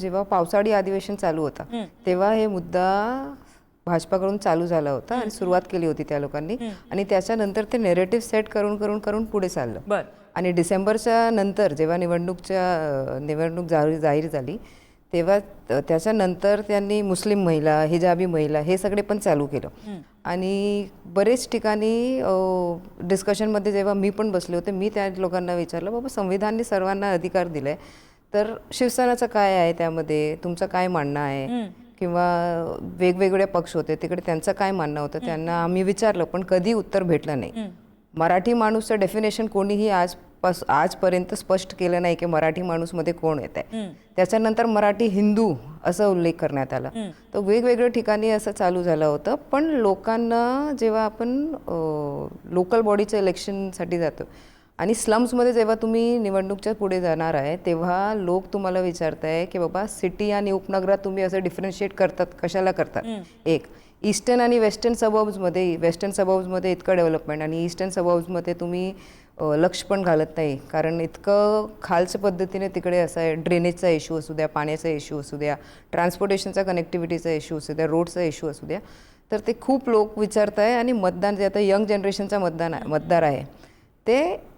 जेव्हा पावसाळी अधिवेशन चालू होता तेव्हा हे मुद्दा भाजपाकडून चालू झाला होता आणि सुरुवात केली होती त्या लोकांनी. आणि त्याच्यानंतर ते नॅरेटिव्ह सेट करून करून करून पुढे चाललं. आणि डिसेंबरच्या नंतर जेव्हा निवडणूक जाहीर झाली तेव्हा त्याच्यानंतर त्यांनी मुस्लिम महिला, हिजाबी महिला हे सगळे पण चालू केलं. आणि बरेच ठिकाणी डिस्कशनमध्ये जेव्हा मी पण बसले होते, मी त्या लोकांना विचारलं, बाबा संविधानाने सर्वांना अधिकार दिलाय, तर शिवसेनाचं काय आहे त्यामध्ये, तुमचं काय म्हणणं आहे, किंवा वेगवेगळे पक्ष होते तिकडे त्यांचं काय म्हणणं होतं, त्यांना आम्ही विचारलं पण कधी उत्तर भेटलं नाही. मराठी माणूसचं डेफिनेशन कोणीही आज आजपर्यंत स्पष्ट केलं नाही की मराठी माणूसमध्ये कोण येत आहे. त्याच्यानंतर मराठी हिंदू असा उल्लेख करण्यात आला. तर वेगवेगळ्या ठिकाणी असं चालू झालं होतं. पण लोकांना जेव्हा आपण लोकल बॉडीचं इलेक्शनसाठी जातो आणि स्लम्समध्ये जेव्हा तुम्ही निवडणूकच्या पुढे जाणार आहे तेव्हा लोक तुम्हाला विचारताय की बाबा सिटी आणि उपनगरात तुम्ही असं डिफरन्शिएट करतात, कशाला करतात. एक ईस्टर्न आणि वेस्टर्न सबअर्ब्समध्ये इतकं डेव्हलपमेंट आणि ईस्टर्न सबअर्ब्समध्ये तुम्ही लक्ष पण घालत नाही, कारण इतकं खालच्या पद्धतीने तिकडे असं आहे. ड्रेनेजचा इश्यू असू द्या, पाण्याचा इश्यू असू द्या, ट्रान्सपोर्टेशनचा कनेक्टिव्हिटीचा इश्यू असू द्या, रोडचा इश्यू असू द्या. तर ते खूप लोक विचारत आहे. आणि मतदान जे आता यंग जनरेशनचा मतदार आहे ते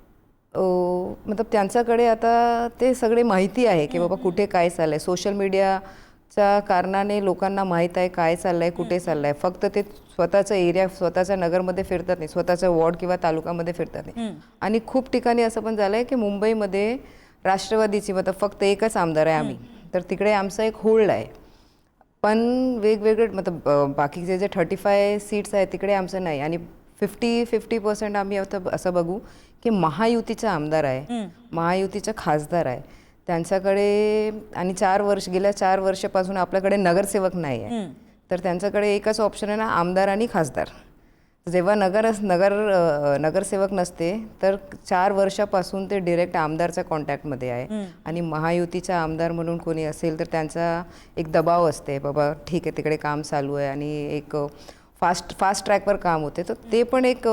मतलब त्यांच्याकडे आता ते सगळे माहिती आहे की बाबा कुठे काय चाललं आहे. सोशल मीडियाच्या कारणाने लोकांना माहीत आहे काय चाललं आहे, कुठे चाललं आहे. फक्त ते स्वतःचा एरिया, स्वतःच्या नगरमध्ये फिरतात नाही, स्वतःच्या वॉर्ड किंवा तालुक्यामध्ये फिरतात नाही. आणि खूप ठिकाणी असं पण झालं आहे की मुंबईमध्ये राष्ट्रवादीची मतलब फक्त एकच आमदार आहे आम्ही, तर तिकडे आमचा एक होल्ड आहे. पण वेगवेगळे मतलब बाकीचे जे 35 सीट्स आहेत तिकडे आमचं नाही. आणि 50% आम्ही आता असं बघू की महायुतीचा आमदार आहे, महायुतीचा खासदार आहे, त्यांच्याकडे. आणि गेल्या 4 वर्षापासून आपल्याकडे नगरसेवक नाही आहे. तर त्यांच्याकडे एकच ऑप्शन आहे ना, आमदार आणि खासदार. जेव्हा नगरसेवक नसते तर 4 वर्षापासून ते डिरेक्ट आमदारच्या कॉन्टॅक्टमध्ये आहे. आणि महायुतीचा आमदार म्हणून कोणी असेल तर त्यांचा एक दबाव असते, बाबा ठीक आहे तिकडे काम चालू आहे आणि एक फास्ट ट्रॅकवर काम होते. तर ते पण एक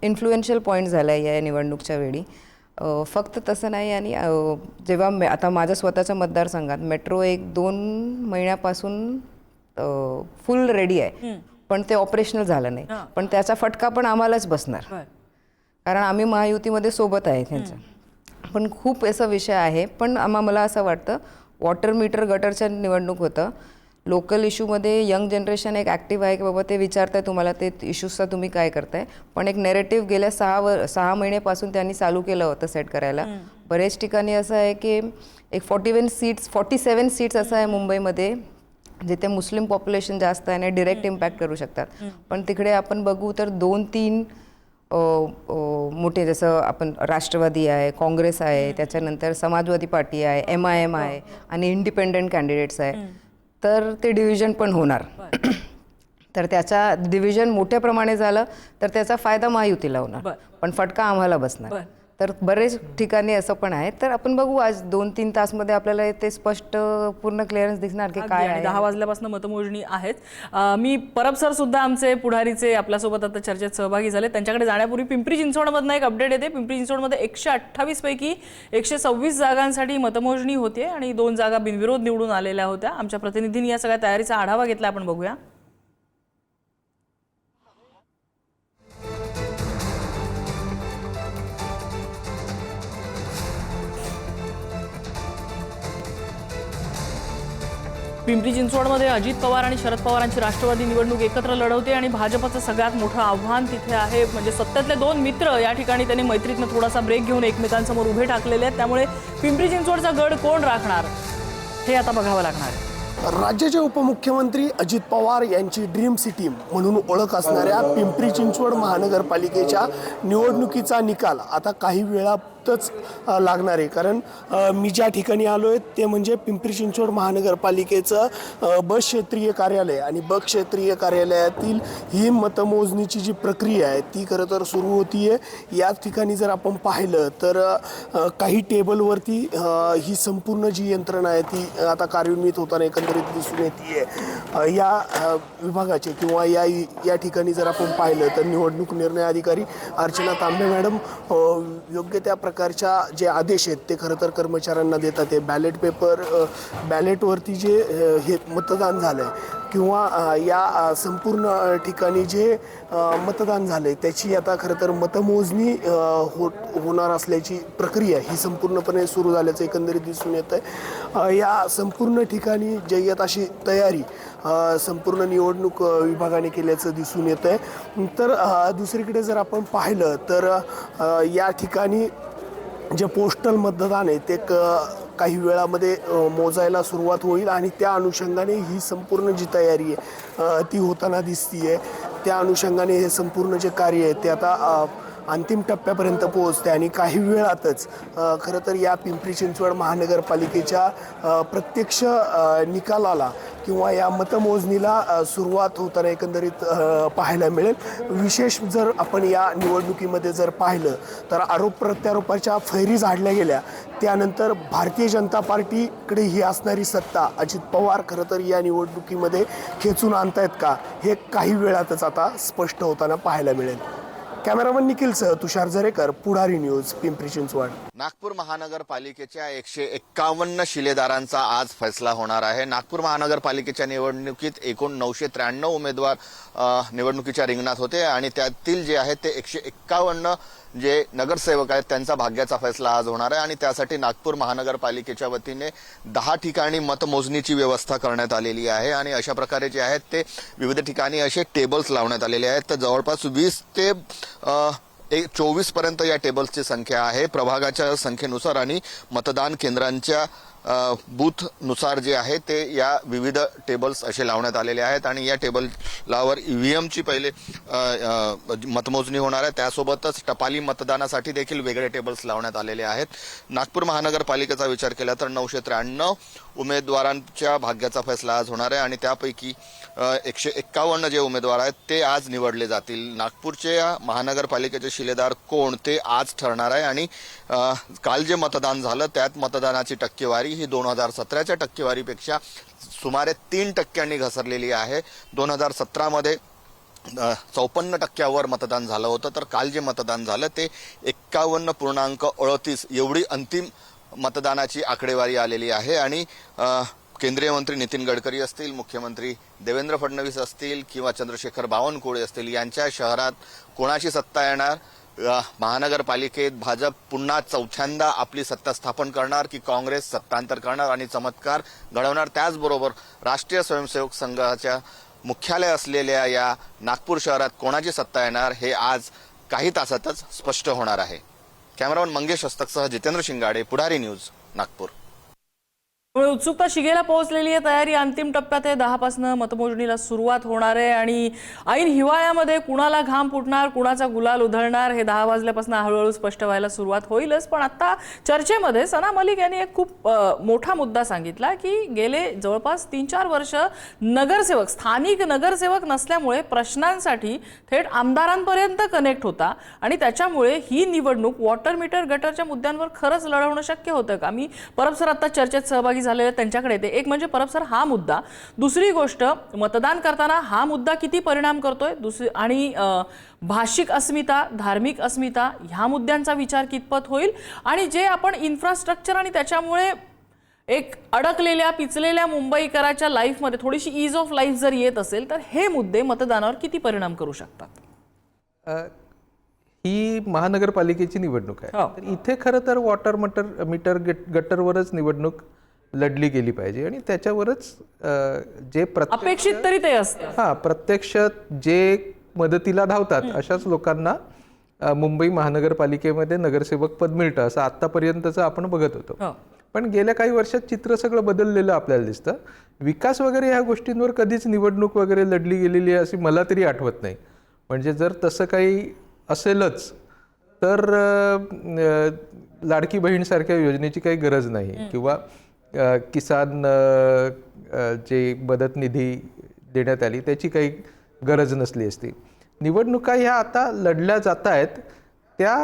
इन्फ्लुएन्शियल पॉईंट झाला आहे या निवडणूकच्या वेळी. फक्त तसं नाही. आणि जेव्हा आता माझ्या स्वतःच्या मतदारसंघात मेट्रो 1-2 महिन्यापासून फुल रेडी आहे, पण ते ऑपरेशनल झालं नाही. पण त्याचा फटका पण आम्हालाच बसणार, कारण आम्ही महायुतीमध्ये सोबत आहे त्यांच्या. पण खूप असा विषय आहे. पण मला असं वाटतं वॉटर मीटर गटरच्या निवडणूक होतं, लोकल इश्यूमध्ये यंग जनरेशन एक ॲक्टिव्ह आहे की बाबा ते विचारताय तुम्हाला ते इश्यूजचा तुम्ही काय करताय. पण एक नेरेटिव्ह गेल्या 6 महिन्यापासून त्यांनी चालू केलं होतं सेट करायला. बरेच ठिकाणी असं आहे की एक 47 सीट्स असं आहे मुंबईमध्ये जिथे मुस्लिम पॉप्युलेशन जास्त आहे आणि डिरेक्ट इम्पॅक्ट करू शकतात. पण तिकडे आपण बघू तर 2-3 मोठे, जसं आपण राष्ट्रवादी आहे, काँग्रेस आहे, त्याच्यानंतर समाजवादी पार्टी आहे, MIM आहे आणि इंडिपेंडंट कॅन्डिडेट्स आहे. तर ते डिव्हिजन पण होणार. तर त्याचा डिव्हिजन मोठ्या प्रमाणे झालं तर त्याचा फायदा महायुतीला होणार, पण फटका आम्हाला बसणार. तर बरेच ठिकाणी असं पण आहे. तर आपण बघू आज 2-3 तासमध्ये आपल्याला ते स्पष्ट पूर्ण क्लिअरन्स दिसणार की काय आहे. 10 वाजल्यापासून मतमोजणी आहेत. मी परब सर सुद्धा आमचे पुढारीचे आपल्यासोबत आता चर्चेत सहभागी झाले. त्यांच्याकडे जाण्यापूर्वी पिंपरी चिंचवडमधनं एक अपडेट येते. पिंपरी चिंचवडमध्ये 128 पैकी 126 जागांसाठी मतमोजणी होते आणि 2 जागा बिनविरोध निवडून आलेल्या होत्या. आमच्या प्रतिनिधींनी या सगळ्या तयारीचा आढावा घेतला, आपण बघूया. पिंपरी चिंचवडमध्ये अजित पवार आणि शरद पवारांची राष्ट्रवादी निवडणूक एकत्र लढवते आणि भाजपचं सगळ्यात मोठं आव्हान तिथे आहे. म्हणजे सत्तेतले 2 मित्र या ठिकाणी त्यांनी मैत्रीतनं थोडासा ब्रेक घेऊन एकमेकांसमोर उभे टाकलेले आहेत. त्यामुळे पिंपरी चिंचवडचा गड कोण राखणार हे आता बघावं लागणार आहे. राज्याचे उपमुख्यमंत्री अजित पवार यांची ड्रीम सिटी म्हणून ओळख असणाऱ्या पिंपरी चिंचवड महानगरपालिकेच्या निवडणुकीचा निकाल आता काही वेळातच लागणार आहे. कारण मी ज्या ठिकाणी आलो आहे ते म्हणजे पिंपरी चिंचवड महानगरपालिकेचं ब क्षेत्रीय कार्यालय. आणि ब क्षेत्रीय कार्यालयातील ही मतमोजणीची जी प्रक्रिया आहे ती खरं तर सुरू होती आहे. या ठिकाणी जर आपण पाहिलं तर काही टेबलवरती ही संपूर्ण जी यंत्रणा आहे ती आता कार्यान्वित होताना एकंदरीत दिसून येते. या विभागाचे किंवा या ठिकाणी जर आपण पाहिलं तर निवडणूक निर्णय अधिकारी अर्चना तांबे मॅडम योग्य त्या प्रकारच्या जे आदेश आहेत ते खरं तर कर्मचाऱ्यांना देतात. ते बॅलेटवरती जे हे मतदान झालं आहे किंवा या संपूर्ण ठिकाणी जे मतदान झालं आहे त्याची आता खरं तर मतमोजणी होणार असल्याची प्रक्रिया ही संपूर्णपणे सुरू झाल्याचं एकंदरीत दिसून येतं आहे. या संपूर्ण ठिकाणी जय्यत अशी तयारी संपूर्ण निवडणूक विभागाने केल्याचं दिसून येतं आहे. तर दुसरीकडे जर आपण पाहिलं तर या ठिकाणी जे पोस्टल मतदान आहे ते काही वेळामध्ये मोजायला सुरुवात होईल आणि त्या अनुषंगाने ही संपूर्ण जी तयारी आहे ती होताना दिसती आहे. त्या अनुषंगाने हे संपूर्ण जे कार्य आहे ते आता अंतिम टप्प्यापर्यंत पोहोचते आणि काही वेळातच खरं तर या पिंपरी चिंचवड महानगरपालिकेच्या प्रत्यक्ष निकालाला किंवा या मतमोजणीला सुरुवात होताना एकंदरीत पाहायला मिळेल. विशेष जर आपण या निवडणुकीमध्ये जर पाहिलं तर आरोप प्रत्यारोपाच्या फैरी झाडल्या गेल्या. त्यानंतर भारतीय जनता पार्टीकडे ही असणारी सत्ता अजित पवार खरं तर या निवडणुकीमध्ये खेचून आणतायत का, हे काही वेळातच आता स्पष्ट होताना पाहायला मिळेल. कॅमेरामन निखिलसह तुषार झरेकर, पुढारी न्यूज, पिंपरी चिंचवड. नागपूर महानगरपालिकेच्या 151 शिलेदारांचा आज फैसला होणार आहे. नागपूर महानगरपालिकेच्या निवडणुकीत एकूण 993 उमेदवार निवडणुकीच्या रिंगणात होते आणि त्यातील जे आहेत ते 151 जे नगरसेवक आहेत त्यांचा भाग्याचा फैसला आज होणार आहे आणि त्यासाठी नागपूर महानगरपालिकेच्या वतीने 10 ठिकाणी मतमोजणीची व्यवस्था करण्यात आलेली आहे आणि अशा प्रकारे जे आहेत ते विविध ठिकाणी असे टेबल्स लावण्यात आलेले आहेत. तर जवळपास 20 ते 24 पर्यंत या टेबल्सची संख्या आहे. प्रभागाच्या संख्येनुसार आणि मतदान केंद्रांच्या बूथनुसार जे आहे ते या विविध टेबल्स असे लावण्यात आलेले आहेत आणि या टेबलावर ईव्हीएमची पहिले मतमोजणी होणार आहे. त्यासोबतच टपाली मतदानासाठी देखील वेगळे टेबल्स लावण्यात आलेले आहेत. नागपूर महानगरपालिकेचा विचार केला तर 993 उमेदवारांच्या भाग्याचा फैसला आज होणार आहे आणि त्यापैकी 151 जे उमेदवार आहेत ते आज निवडले जातील. नागपूरचे महानगरपालिकेचे शिलेदार कोण ते आज ठरणार आहे आणि काल जे मतदान झालं त्यात मतदानाची टक्केवारी ही 2017च्या टक्केवारीपेक्षा सुमारे 3% घसरलेली आहे. 2017 मध्ये 54% मतदान झालं होतं तर काल जे मतदान झालं ते 51.38 एवढी अंतिम मतदानाची आकडेवारी आलेली आहे आणि केंद्रीय मंत्री नितीन गडकरी असतील, मुख्यमंत्री देवेंद्र फडणवीस असतील किंवा चंद्रशेखर बावनकुळे असतील यांच्या शहरात कोणाची सत्ता येणार, महानगरपालिकेत भाजप पुन्हा चौथ्यांदा आपली सत्ता स्थापन करणार की काँग्रेस सत्तांतर करणार आणि चमत्कार घडवणार, त्याचबरोबर राष्ट्रीय स्वयंसेवक संघाच्या मुख्यालय असलेल्या या नागपूर शहरात कोणाची सत्ता येणार हे आज काही तासातच स्पष्ट होणार आहे. कॅमेरामन मंगेश हस्तकसह जितेंद्र शिंगाडे, पुढारी न्यूज, नागपूर. उत्सुकता शिगेला पोहोचलेली आहे. तयारी अंतिम टप्प्यात आहे. 10 पासून मतमोजणीला सुरुवात होणार आहे आणि ऐन हिवाळ्यामध्ये कुणाला घाम फुटणार, कुणाचा गुलाल उधळणार हे 10 वाजल्यापासून हळूहळू स्पष्ट व्हायला सुरुवात होईलच. पण आता चर्चेमध्ये सना मलिक यांनी एक खूप मोठा मुद्दा सांगितला की गेले जवळपास 3-4 वर्ष नगरसेवक, स्थानिक नगरसेवक नसल्यामुळे प्रश्नांसाठी थेट आमदारांपर्यंत कनेक्ट होता आणि त्याच्यामुळे ही निवडणूक वॉटर मीटर गटरच्या मुद्द्यांवर खरंच लढवणं शक्य होतं का. मी परब सर आता चर्चेत सहभागी झालेले त्यांच्याकडे येते. एक म्हणजे परब सर हा मुद्दा, दुसरी गोष्ट मतदान करताना हा मुद्दा किती परिणाम करतोय, दुसरी आणि भाषिक अस्मिता, धार्मिक अस्मिता ह्या मुद्द्यांचा विचार कितपत होईल आणि जे आपण इन्फ्रास्ट्रक्चर आणि त्याच्यामुळे एक अडकलेल्या पिचलेल्या मुंबईकराच्या लाईफमध्ये थोडीशी ईज ऑफ लाईफ जर येत असेल तर हे मुद्दे मतदानावर किती परिणाम करू शकतात. ही महानगरपालिकेची निवडणूक आहे तर इथे खरं तर वॉटर मीटर गटरवरच निवडणूक लढली गेली पाहिजे आणि त्याच्यावरच जे अपेक्षित तरी ते असतं. प्रत्यक्ष जे मदतीला धावतात अशाच लोकांना मुंबई महानगरपालिकेमध्ये नगरसेवक पद मिळतं असं आतापर्यंतचं आपण बघत होतो. पण गेल्या काही वर्षात चित्र सगळं बदललेलं आपल्याला दिसतं. विकास वगैरे ह्या गोष्टींवर कधीच निवडणूक वगैरे लढली गेलेली आहे अशी मला तरी आठवत नाही. म्हणजे जर तसं काही असेलच तर लाडकी बहीणसारख्या योजनेची काही गरज नाही किंवा किसान जे मदत निधी देण्यात आली त्याची काही गरज नसली असती. निवडणुका ह्या आता लढल्या जात आहेत त्या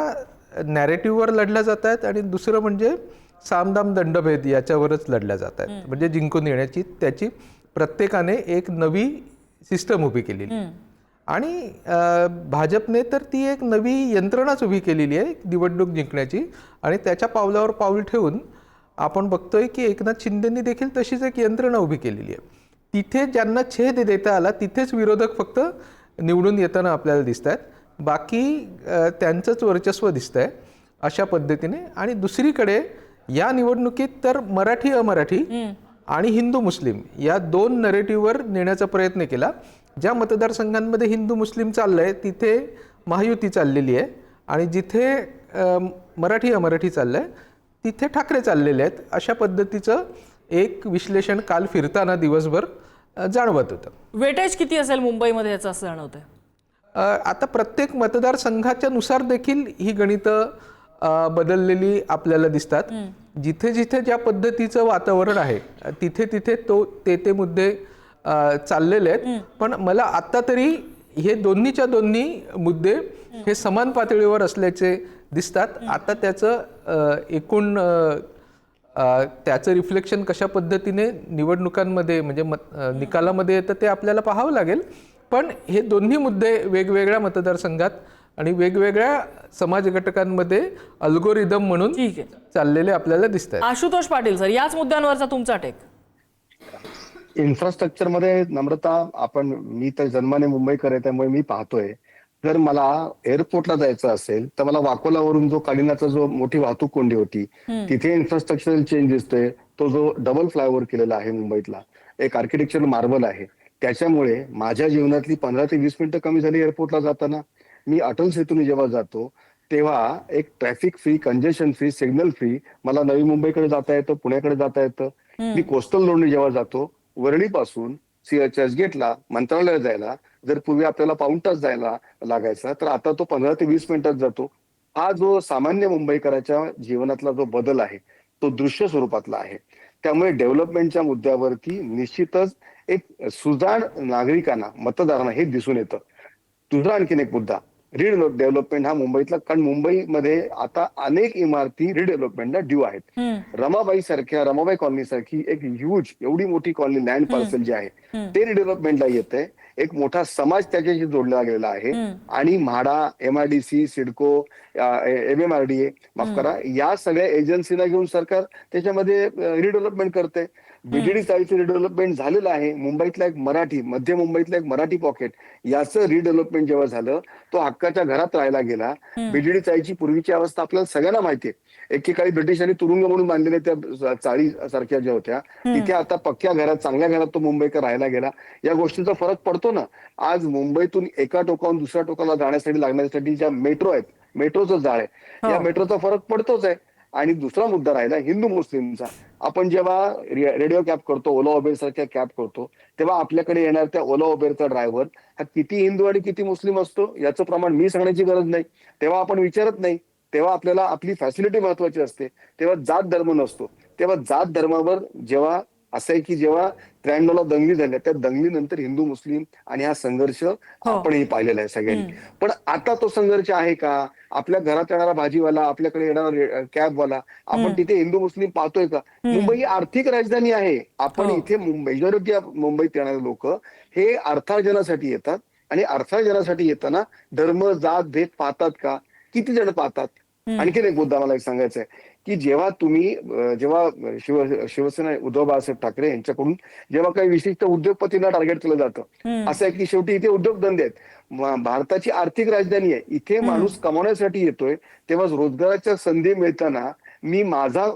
नॅरेटिव्हवर लढल्या जात आहेत आणि दुसरं म्हणजे सामदाम दंडभेद याच्यावरच लढल्या जात आहेत. म्हणजे जिंकून येण्याची त्याची प्रत्येकाने एक नवी सिस्टम उभी केलेली आणि भाजपने तर ती एक नवी यंत्रणाच उभी केलेली आहे निवडणूक जिंकण्याची आणि त्याच्या पावलावर पाऊल ठेवून आपण बघतोय की एकनाथ शिंदेंनी देखील तशीच एक यंत्रणा उभी केलेली आहे. तिथे ज्यांना छेद देता आला तिथेच विरोधक फक्त निवडून येताना आपल्याला दिसत आहेत, बाकी त्यांचंच वर्चस्व दिसतंय अशा पद्धतीने. आणि दुसरीकडे या निवडणुकीत तर मराठी अमराठी आणि हिंदू मुस्लिम या 2 नरेटिव्हवर नेण्याचा प्रयत्न केला. ज्या मतदारसंघांमध्ये हिंदू मुस्लिम चाललंय तिथे महायुती चाललेली आहे आणि जिथे मराठी अमराठी चाललंय तिथे ठाकरे चाललेले आहेत. अशा पद्धतीचं एक विश्लेषण काल फिरताना दिवसभर जाणवत होतं. वेटेज किती असेल मुंबईमध्ये याचं असं जाणवतंय. आता प्रत्येक मतदारसंघाच्या नुसार देखील ही गणितं बदललेली आपल्याला दिसतात. जिथे जिथे ज्या पद्धतीचं वातावरण आहे तिथे तिथे ते मुद्दे चाललेले आहेत. पण मला आत्ता तरी हे दोन्हीच्या दोन्ही मुद्दे हे समान पातळीवर असल्याचे दिसतात. आता त्याचं एकूण त्याचं रिफ्लेक्शन कशा पद्धतीने निवडणुकांमध्ये म्हणजे निकालामध्ये येतं ते आपल्याला पाहावं लागेल. पण हे दोन्ही मुद्दे वेगवेगळ्या मतदारसंघात आणि वेगवेगळ्या समाज घटकांमध्ये अल्गोरिदम म्हणून ठीक आहे, चाललेले आपल्याला दिसत आहेत. आशुतोष पाटील सर, याच मुद्द्यांवरचा तुमचा टेक. इन्फ्रास्ट्रक्चरमध्ये नम्रता, मी तर जन्माने मुंबईकर आहे त्यामुळे मी पाहतोय, जर मला एअरपोर्टला जायचं असेल तर मला वाकोलावरून जो कालिनाचा जो मोठी वाहतूक कोंडी होती तिथे इन्फ्रास्ट्रक्चरल चेंज दिसतोय. तो जो डबल फ्लायओव्हर केलेला आहे मुंबईतला, एक आर्किटेक्चर मार्बल आहे, त्याच्यामुळे माझ्या जीवनातली 15 ते 20 मिनिटं कमी झाली एअरपोर्टला जाताना. मी अटल सेतूने जेव्हा जातो तेव्हा एक traffic free, congestion free, signal free मला नवी मुंबईकडे जाता येतं, पुण्याकडे जाता येतं. मी कोस्टल रोडने जेव्हा जातो वरळीपासून चर्चगेटला मंत्रालयात जायला जर पूर्वी आपल्याला पाऊण तास जायला लागायचा तर आता तो 15 ते 20 मिनिटात जातो. हा जो सामान्य मुंबईकराच्या जीवनातला जो बदल आहे तो दृश्य स्वरूपातला आहे. त्यामुळे डेव्हलपमेंटच्या मुद्द्यावरती निश्चितच एक सुजाण नागरिकांना, मतदारांना हे दिसून येतं. दुसरा आणखीन एक मुद्दा, रिडेव्हलपमेंट हा मुंबईतला, कारण मुंबईमध्ये आता अनेक इमारती रिडेव्हलपमेंटला ड्यू आहेत. रमाबाई कॉलनी सारखी एक ह्यूज एवढी मोठी कॉलनी, लँड पार्सल जे आहे ते रिडेव्हलपमेंटला येते. एक मोठा समाज त्याच्याशी जोडला गेलेला आहे आणि म्हाडा, MIDC, सिडको, MMRDA माफ करा, या सगळ्या एजन्सीना घेऊन सरकार त्याच्यामध्ये रिडेव्हलपमेंट करते. BDD चाळीचं रिडेव्हलपमेंट झालेलं आहे. मुंबईतला एक मराठी, मध्य मुंबईतला एक मराठी पॉकेट, याचं रिडेव्हलपमेंट जेव्हा झालं तो हक्काच्या घरात राहायला गेला. BDD चाळीची पूर्वीची अवस्था आपल्याला सगळ्यांना माहितीये. एकेकाळी ब्रिटिशांनी तुरुंग म्हणून बांधलेल्या त्या चाळी सारख्या ज्या होत्या तिथे आता पक्क्या घरात, चांगल्या घरात तो मुंबईकर राहायला गेला. या गोष्टीचा फरक पडतो ना. आज मुंबईतून एका टोकाहून दुसऱ्या टोकाला जाण्यासाठी लागण्यासाठी ज्या मेट्रो आहेत, मेट्रोचं जाळ आहे, या मेट्रोचा फरक पडतोच आहे. आणि दुसरा मुद्दा राहिला हिंदू मुस्लिमचा. आपण जेव्हा रेडिओ कॅब करतो, ओला उबेर सारख्या कॅब करतो, तेव्हा आपल्याकडे येणार त्या ओला उबेरचा ड्रायव्हर हा किती हिंदू आणि किती मुस्लिम असतो याचं प्रमाण मी सांगण्याची गरज नाही. तेव्हा आपण विचारत नाही, तेव्हा आपल्याला आपली फॅसिलिटी महत्वाची असते. तेव्हा जात धर्म नसतो. तेव्हा जात धर्मावर जेव्हा असं आहे की जेव्हा 93ला दंगली झाल्या, त्या दंगलीनंतर हिंदू मुस्लिम आणि हा संघर्ष आपणही पाहिलेला आहे सगळ्यांनी. पण आता तो संघर्ष आहे का? आपल्या घरात येणारा भाजीवाला, आपल्याकडे येणारा कॅबवाला, आपण तिथे हिंदू मुस्लिम पाहतोय का? मुंबई ही आर्थिक राजधानी आहे. आपण इथे मेजॉरिटी ऑफ मुंबईत येणारे लोक हे अर्थार्जनासाठी येतात आणि अर्थार्जनासाठी येताना धर्म, जात, भेद पाहतात का? किती जण पाहतात? आणखीन एक मुद्दा मला एक सांगायचा आहे की जेव्हा शिवसेना उद्धव बाळासाहेब ठाकरे यांच्याकडून जेव्हा काही विशिष्ट उद्योगपतींना टार्गेट केलं जातं, असं आहे की शेवटी इथे उद्योगधंदे आहेत. भारताची आर्थिक राजधानी आहे. इथे माणूस कमावण्यासाठी येतोय, तेव्हा रोजगाराच्या संधी मिळताना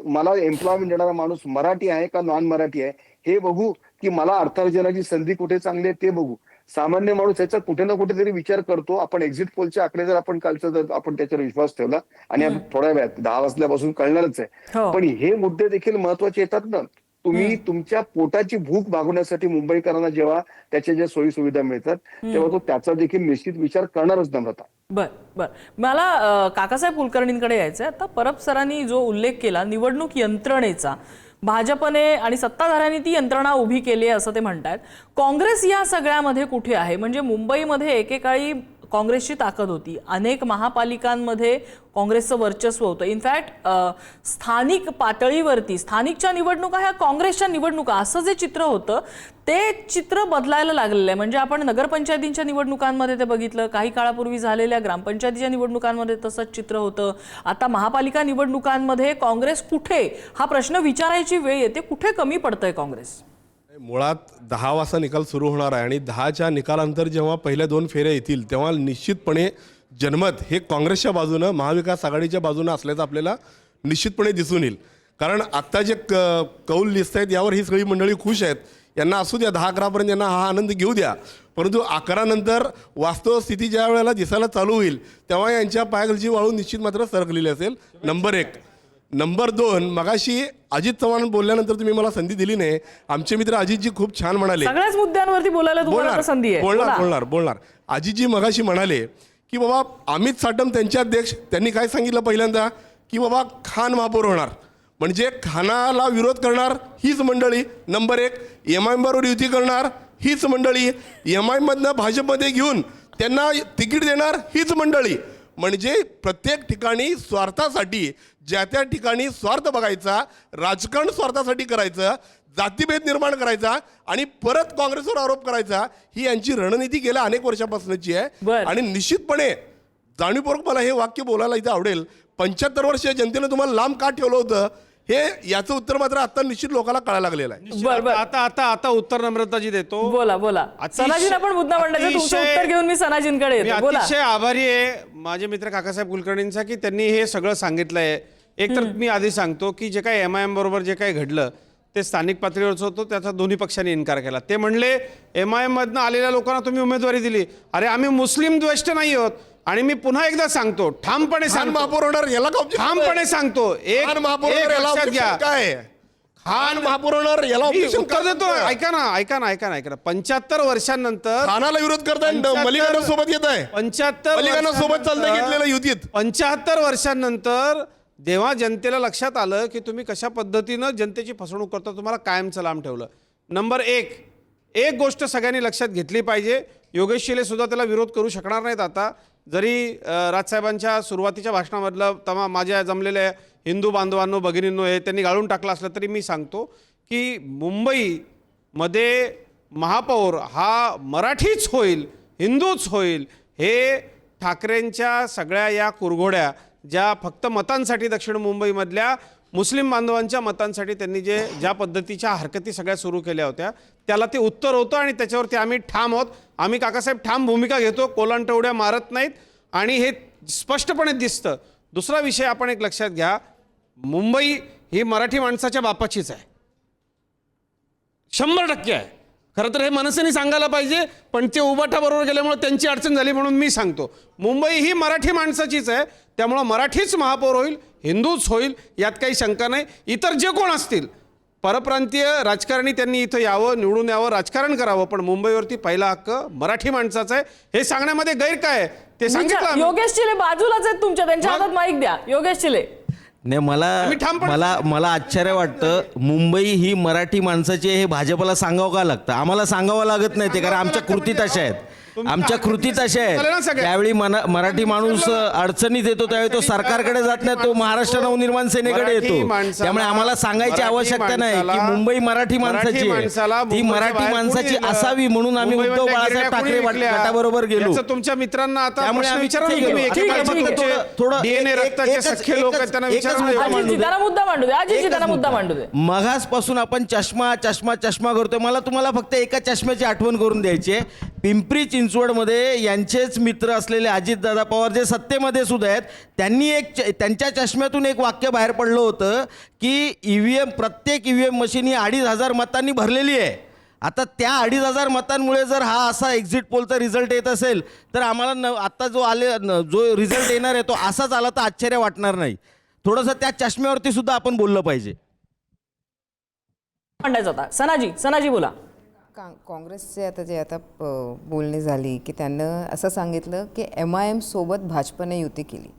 मला एम्प्लॉयमेंट देणारा माणूस मराठी आहे का नॉन मराठी आहे हे बघू, की मला अर्थार्जनाची संधी कुठे चांगली आहे ते बघू. सामान्य माणूस याचा कुठे ना कुठेतरी विचार करतो. आपण एक्झिट पोलचे आकडे जर आपण कालचा जर आपण त्याच्यावर विश्वास ठेवला आणि थोड्या वेळात 10 वाजल्यापासून कळणारच आहे. पण हे मुद्दे देखील महत्वाचे येतात ना. तुम्ही तुमच्या पोटाची भूक भागवण्यासाठी मुंबईकरांना जेव्हा त्याच्या ज्या सोयी सुविधा मिळतात तेव्हा तो त्याचा देखील निश्चित विचार करणारच नव्हता. बर मला काकासाहेब कुलकर्णींकडे यायचंय. आता परब सरांनी जो उल्लेख केला निवडणूक यंत्रणेचा, भाजपने आणि सत्ताधाऱ्यांनी ती यंत्रणा उभी केली आहे असं ते म्हणतात. काँग्रेस या सगळ्यामध्ये कुठे आहे? म्हणजे मुंबईमध्ये एकेकाळी काँग्रेसची ताकद होती, अनेक महापालिकांमध्ये काँग्रेसचं वर्चस्व होतं. इनफॅक्ट स्थानिक पातळीवरती स्थानिकच्या निवडणुका ह्या काँग्रेसच्या निवडणुका असं जे चित्र होतं ते चित्र बदलायला लागलेलं आहे. म्हणजे आपण नगरपंचायतींच्या निवडणुकांमध्ये ते बघितलं, काही काळापूर्वी झालेल्या ग्रामपंचायतीच्या निवडणुकांमध्ये तसंच चित्र होतं. आता महापालिका निवडणुकांमध्ये काँग्रेस कुठे हा प्रश्न विचारायची वेळ येते. कुठे कमी पडतंय काँग्रेस? मुळात 10 वाजता निकाल सुरू होणार आहे आणि 10च्या निकालानंतर जेव्हा पहिल्या 2 फेऱ्या येतील तेव्हा निश्चितपणे जनमत हे काँग्रेसच्या बाजूनं, महाविकास आघाडीच्या बाजूनं असल्याचं आपल्याला निश्चितपणे दिसून येईल. कारण आत्ता जे कौल दिसत आहेत यावर ही सगळी मंडळी खुश आहेत. यांना असू द्या 10-11पर्यंत यांना हा आनंद घेऊ द्या, परंतु 11 नंतर वास्तव स्थिती ज्या वेळेला दिसायला चालू होईल तेव्हा यांच्या पायाखालची वाळू निश्चित मात्र सरकलेली असेल. नंबर 1. नंबर 2, मगाशी अजित चव्हाण बोलल्यानंतर तुम्ही मला संधी दिली नाही. आमचे मित्र अजितजी खूप छान म्हणाले. सगळ्याच मुद्द्यांवरती बोलायला तुम्हाला आता संधी आहे. बोला. बोलणार. अजितजी मगाशी म्हणाले की बाबा अमित साटम त्यांचे अध्यक्ष, त्यांनी काय सांगितलं पहिल्यांदा की बाबा खान महापौर होणार, म्हणजे खानाला विरोध करणार हीच मंडळी. नंबर 1, MIM बरोबर युती करणार हीच मंडळी, MIM मधनं भाजपमध्ये घेऊन त्यांना तिकीट देणार हीच मंडळी. म्हणजे प्रत्येक ठिकाणी स्वार्थासाठी, ज्या त्या ठिकाणी स्वार्थ बघायचा, राजकारण स्वार्थासाठी करायचं, जातीभेद निर्माण करायचा आणि परत काँग्रेसवर आरोप करायचा, ही यांची रणनीती गेल्या अनेक वर्षापासूनची आहे. आणि निश्चितपणे जाणीवपूर्वक मला हे वाक्य बोलायला इथं आवडेल, 75 वर्ष जनतेनं तुम्हाला लांब का ठेवलं होतं, हे याचं उत्तर मात्र आता निश्चित लोकांना कळायला लागलेलं आहे. आता उत्तर नम्रताजी देतो. बोला. सनाजींना पण मुद्दा मांडायचा, तुमचं उत्तर घेऊन मी सनाजींकडे मी येतो. बोला. अतिशय आभारी आहे माझे मित्र काकासाहेब कुलकर्णींचा की त्यांनी हे सगळं सांगितलंय. एक तर मी आधी सांगतो की जे काही MIM बरोबर जे काही घडलं ते स्थानिक पातळीवरचं होतं, त्याचा दोन्ही पक्षांनी इन्कार केला. ते म्हणले MIM मधनं आलेल्या लोकांना तुम्ही उमेदवारी दिली. अरे आम्ही मुस्लिम द्वेष्ट नाही आहोत. आणि मी पुन्हा एकदा सांगतो, ठामपणे महापौर होणार याला ठामपणे सांगतो, एक लक्षात घ्या, खान महापौर होणार याला उत्तर देतो. ऐका ना 75 वर्षांनंतर खानाला विरोध करताय, मलिकाना सोबत येत आहे, 75 सोबत चालतं घेतलेलं युतीत. 75 वर्षांनंतर जेव्हा जनतेला लक्षात आलं की तुम्ही कशा पद्धतीनं जनतेची फसवणूक करता, तुम्हाला कायमचं लांब ठेवलं. नंबर 1, एक गोष्ट सगळ्यांनी लक्षात घेतली पाहिजे, योगेश शिले सुद्धा त्याला विरोध करू शकणार नाहीत. आता जरी राजसाहेबांच्या सुरुवातीच्या भाषणामधलं माझ्या जमलेल्या हिंदू बांधवांनो, भगिनींनो हे त्यांनी गाळून टाकलं असलं तरी मी सांगतो की मुंबईमध्ये महापौर हा मराठीच होईल, हिंदूच होईल. हे ठाकरेंच्या सगळ्या या कुरघोड्या, ज्या फक्त मतांसाठी दक्षिण मुंबईमधल्या मुस्लिम बांधवांच्या मतांसाठी त्यांनी ज्या पद्धतीच्या हरकती सगळ्या सुरू केल्या होत्या, त्याला ते उत्तर होतं आणि त्याच्यावरती आम्ही ठाम आहोत. आम्ही काकासाहेब ठाम भूमिका घेतो, कोलांटवड्या मारत नाहीत आणि हे स्पष्टपणे दिसतं. दुसरा विषय आपण एक लक्षात घ्या, मुंबई ही मराठी माणसाच्या बापाचीच आहे, 100% आहे. खरं तर हे मनसेने सांगायला पाहिजे, पण ते उबाटाबरोबर गेल्यामुळे त्यांची अडचण झाली म्हणून मी सांगतो, मुंबई ही मराठी माणसाचीच आहे. त्यामुळं मराठीच महापौर होईल, हिंदूच होईल, यात काही शंका नाही. इतर जे कोण असतील परप्रांतीय राजकारणी त्यांनी इथं यावं, निवडून यावं, राजकारण करावं, पण मुंबईवरती पहिला हक्क मराठी माणसाचा आहे. हे सांगण्यामध्ये गैर काय आहे ते सांगितलं. योगेश चिले बाजूलाच आहेत तुमच्या, त्यांच्या हातात माईक द्या. योगेश चिले. नाही, मला आश्चर्य वाटतं, मुंबई ही मराठी माणसाची हे भाजपला सांगावं का लागतं? आम्हाला सांगावं लागत नाही ते, कारण आमच्या कृती तशा आहेत, आमच्या कृती तशा आहेत. त्यावेळी मराठी माणूस अडचणीत येतो त्यावेळी तो सरकारकडे जात नाही, तो महाराष्ट्र नवनिर्माण सेनेकडे येतो. त्यामुळे आम्हाला सांगायची आवश्यकता नाही की मुंबई मराठी माणसाची आहे, ती मराठी माणसाची असावी म्हणून आम्ही उद्धव बाळासाहेब ठाकरे गटाबरोबर गेलो. तुमच्या मित्रांना आता त्यामुळे आम्ही मुद्दा मांडू दे. मघासपासून आपण चष्मा करतोय. मला तुम्हाला फक्त एका चष्म्याची आठवण करून द्यायची आहे. पिंपरी चिंचवडमध्ये यांचेच मित्र असलेले अजितदादा पवार जे सत्तेमध्ये सुद्धा आहेत, त्यांनी त्यांच्या चष्म्यातून एक वाक्य बाहेर पडलं होतं की प्रत्येक EVM मशीन ही 2,500 मतांनी भरलेली आहे. आता त्या 2,500 मतांमुळे जर हा असा एक्झिट पोलचा रिझल्ट येत असेल तर आम्हाला आता जो रिझल्ट येणार आहे तो असाच आला तर आश्चर्य वाटणार नाही. थोडंसं त्या चष्म्यावरती सुद्धा आपण बोललं पाहिजे. सनाजी बोला. काँग्रेसचे आता बोलणी झाली की त्यांना असं सांगितलं की MIM सोबत भाजपने युती केली,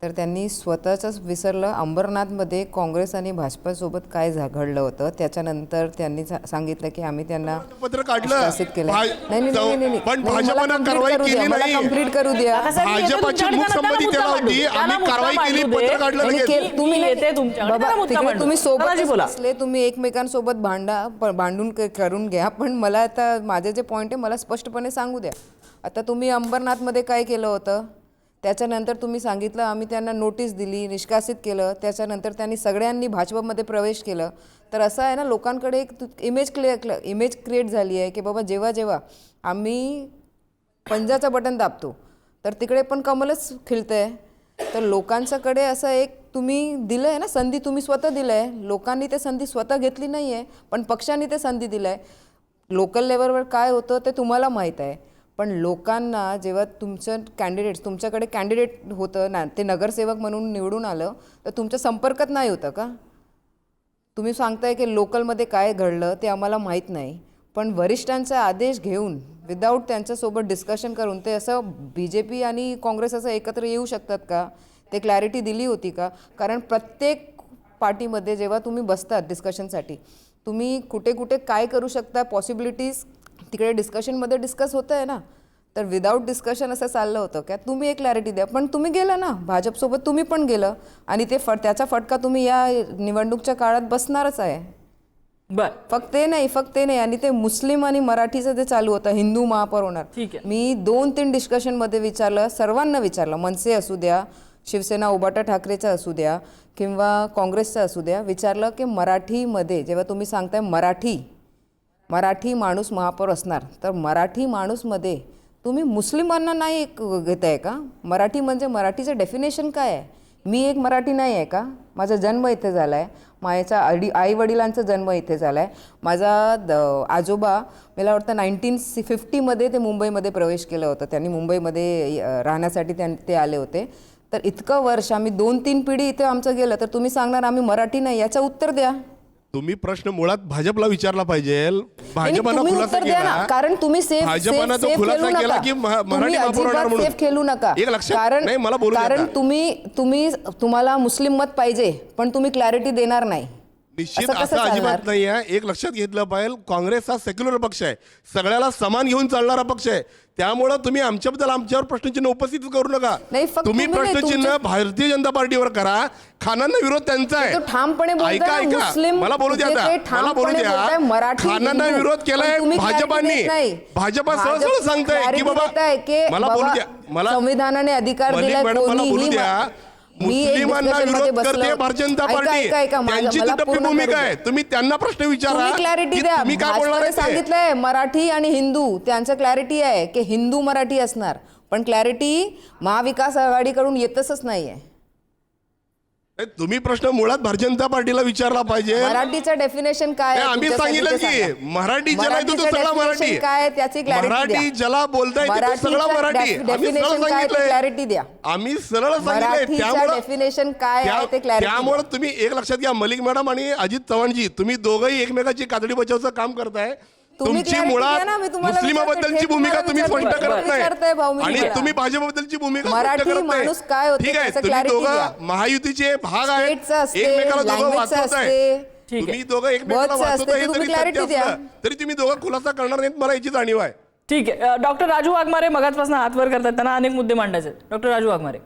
तर त्यांनी स्वतःच विसरलं अंबरनाथमध्ये काँग्रेस आणि भाजपसोबत काय घडलं होतं. त्याच्यानंतर त्यांनी सांगितलं की आम्ही त्यांना पत्र काढलं केलं. नाही, पण भाजपनं कारवाई केली नाही. कंप्लीट करू द्या. भाजपची मुखसंमती त्याला होती, आम्ही कारवाई केली, पत्र काढलं. तुम्ही सोबत असले, तुम्ही एकमेकांसोबत भांडून करून घ्या, पण मला आता माझे जे पॉईंट आहे मला स्पष्टपणे सांगू द्या. आता तुम्ही अंबरनाथमध्ये काय केलं होतं, त्याच्यानंतर तुम्ही सांगितलं आम्ही त्यांना नोटीस दिली, निष्कासित केलं, त्याच्यानंतर त्यांनी सगळ्यांनी भाजपमध्ये प्रवेश केलं. तर असं आहे ना, लोकांकडे एक इमेज क्रिएट झाली आहे की बाबा जेव्हा आम्ही पंजाचं बटन दाबतो तर तिकडे पण कमलच खिळतं आहे. तर लोकांच्याकडे असं एक तुम्ही दिलं आहे ना संधी, तुम्ही स्वतः दिलं आहे. लोकांनी ते संधी स्वतः घेतली नाही आहे, पण पक्षांनी ते संधी दिलं आहे. लोकल लेवलवर काय होतं ते तुम्हाला माहीत आहे. पण लोकांना जेव्हा तुमच्याकडे कॅन्डिडेट होतं ना, ते नगरसेवक म्हणून निवडून आलं, तर तुमच्या संपर्कात नाही होतं का? तुम्ही सांगताय की लोकलमध्ये काय घडलं ते आम्हाला माहीत नाही, पण वरिष्ठांचा आदेश घेऊन विदाऊट त्यांच्यासोबत डिस्कशन करून ते असं BJP आणि काँग्रेस असं एकत्र येऊ शकतात का? ते क्लॅरिटी दिली होती का? कारण प्रत्येक पार्टीमध्ये जेव्हा तुम्ही बसतात डिस्कशनसाठी, तुम्ही कुठे कुठे काय करू शकता, पॉसिबिलिटीज तिकडे डिस्कशनमध्ये डिस्कस होतं आहे ना. तर विदाऊट डिस्कशन असं चाललं होतं का? तुम्ही एक क्लॅरिटी द्या. पण तुम्ही गेलं ना, भाजपसोबत तुम्ही पण गेलं आणि त्याचा फटका तुम्ही या निवडणूकच्या काळात बसणारच आहे. बर, फक्त ते नाही आणि ते मुस्लिम आणि मराठीचं जे चालू होतं, हिंदू महापौर होणार. ठीक आहे. मी 2-3 डिस्कशनमध्ये विचारलं, सर्वांना विचारलं, मनसे असू द्या, शिवसेना उबाटा ठाकरेचा असू द्या किंवा काँग्रेसचा असू द्या, विचारलं की मराठीमध्ये जेव्हा तुम्ही सांगताय मराठी माणूस महापौर असणार, तर मराठी माणूसमध्ये तुम्ही मुस्लिमांना नाही घेताय का? मराठी म्हणजे मराठीचं डेफिनेशन काय आहे? मी एक मराठी नाही आहे का? माझा जन्म इथे झाला आहे, माझ्या आईवडिलांचा जन्म इथे झाला आहे. माझा आजोबा मला वाटतं 1950मध्ये ते मुंबईमध्ये प्रवेश केला होता. त्यांनी मुंबईमध्ये राहण्यासाठी ते आले होते. तर इतकं वर्ष आम्ही 2-3 पिढी इथे आमचं गेलं, तर तुम्ही सांगणार आम्ही मराठी नाही? याचं उत्तर द्या. तुम्ही प्रश्न मुळात भाजपला विचारला पाहिजे. भाजपानं तुम्ही खुलासा उत्तर द्या ना, केला, कारण तुम्ही भाजपानं तो खुलासा केला की मराठी महापौर होणार म्हणून. सेफ खेळू नका. एक लक्षात नाही, मला बोलू द्या कारण आता. तुम्हाला मुस्लिम मत पाहिजे, पण तुम्ही क्लॅरिटी देणार नाही. निश्चित असं कसं असं अजिबात चालणार? नाही आहे. एक लक्षात घेतलं पाहिजे, काँग्रेस हा सेक्युलर पक्ष आहे, सगळ्याला समान घेऊन चालणारा पक्ष आहे. त्यामुळं तुम्ही आमच्यावर प्रश्नचिन्ह उपस्थित करू नका. नाही, फक्त तुम्ही तुम्ही नाही, प्रश्नचिन्ह भारतीय जनता पार्टीवर करा. खानांना विरोध त्यांचा ते तो ठामपणे आहे. बोलताय ऐका ना, मुस्लिम मला बोलू द्या ते आता. ठामपणे मला बोलू बोलताय, द्या. मराठी, खानांना हिंदू. विरोध केलाय पण तुम्ही clarity भाजपांनी. देत नाही. भाजपा सरळ सांगताय की clarity बाबा देताय की मला बोलू द्या. मला संविधानाने अधिकार मलिक दिलाय मॅडम, मला बोलू कोणीही द्या. मुस्लिमांना विरोध करते भारतीय जनता पार्टी, त्यांची तुटक भूमिका आहे. तुम्ही त्यांना प्रश्न विचारा क्लॅरिटी की द्या. तुम्ही काय बोलणार भाजपाने आहे ते. सांगितलंय मराठी आणि हिंदू, त्यांचं क्लॅरिटी आहे की हिंदू मराठी असणार, पण क्लॅरिटी महाविकास आघाडीकडून येतच नाहीये. तुम्ही प्रश्न मुळात भारतीय जनता पार्टीला विचारला पाहिजे. मराठीचं डेफिनेशन काय आहे? आम्ही तुमच्यासाठी सांगितलं ते की सांगा. मराठी ज्याला येतो तो मराठीचं सगळा मराठी definition काय आहे त्याची क्लॅरिटी द्या. मराठी ज्याला बोलता येते तो सगळा मराठी. आम्ही सरळ डेफिनेशन काय ते सांगितलंय. क्लॅरिटी द्या. आम्ही सरळ सांगितलंय. मराठीचं त्यामुळं डेफिनेशन काय आहे ते क्लॅरिटी. त्यामुळे तुम्ही एक लक्षात घ्या, मलिक मॅडम आणि अजित चव्हाणजी, तुम्ही दोघंही एकमेकाची कातडी बचावचं काम करताय. तुम्ही तुमची clarity मुळात द्या ना, मी तुम्हाला मुस्लिमाबद्दलची विचारते. भूमिका तुम्ही तुम्हाला स्पष्ट करत विचारताय भाऊ, मी नाही आणि तुम्हाला. तुम्ही भाजपबद्दलची भूमिका स्पष्ट मराठी करत माणूस काय होते ठीक आहे, त्याचं तुम्ही clarity दोघं द्या. महायुतीचे भाग आहेत, Stateचं असते, एकमेकाला दोघं languageचं वाचवताय. असते. तुम्ही दोघं एकमेकाला Wordचं असते, वाचवताय तर तुम्ही जरी clarity सत्य द्या. असलं तरी तुम्ही दोघं खुलासा करणार नाहीत, मला याची जाणीव आहे. ठीक आहे. डॉक्टर राजू वाघमारे मगाचपासून हात वर करतात, त्यांना अनेक मुद्दे मांडायचे आहेत. डॉक्टर राजू वाघमारे.